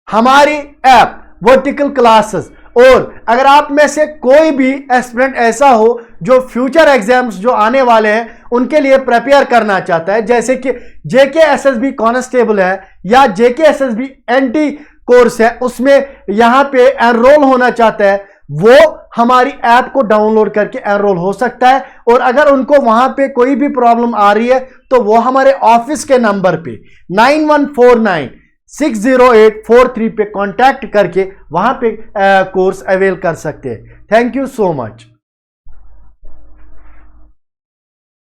हमारी ऐप वर्टिकल क्लासेस। और अगर आप में से कोई भी एस्पिरेंट ऐसा हो जो फ्यूचर एग्जाम्स जो आने वाले हैं उनके लिए प्रिपेयर करना चाहता है, जैसे कि जेके एसएसबी कांस्टेबल है या जेके एसएसबी एनटी कोर्स है, उसमें यहां पे एनरोल होना चाहता है, वो हमारी ऐप को डाउनलोड करके एनरोल हो सकता है। और अगर उनको वहां पे कोई भी प्रॉब्लम आ रही है तो वो हमारे ऑफिस के नंबर पे 9149-60843 पे कांटेक्ट करके वहां पे कोर्स अवेल कर सकते हैं। Thank you so much.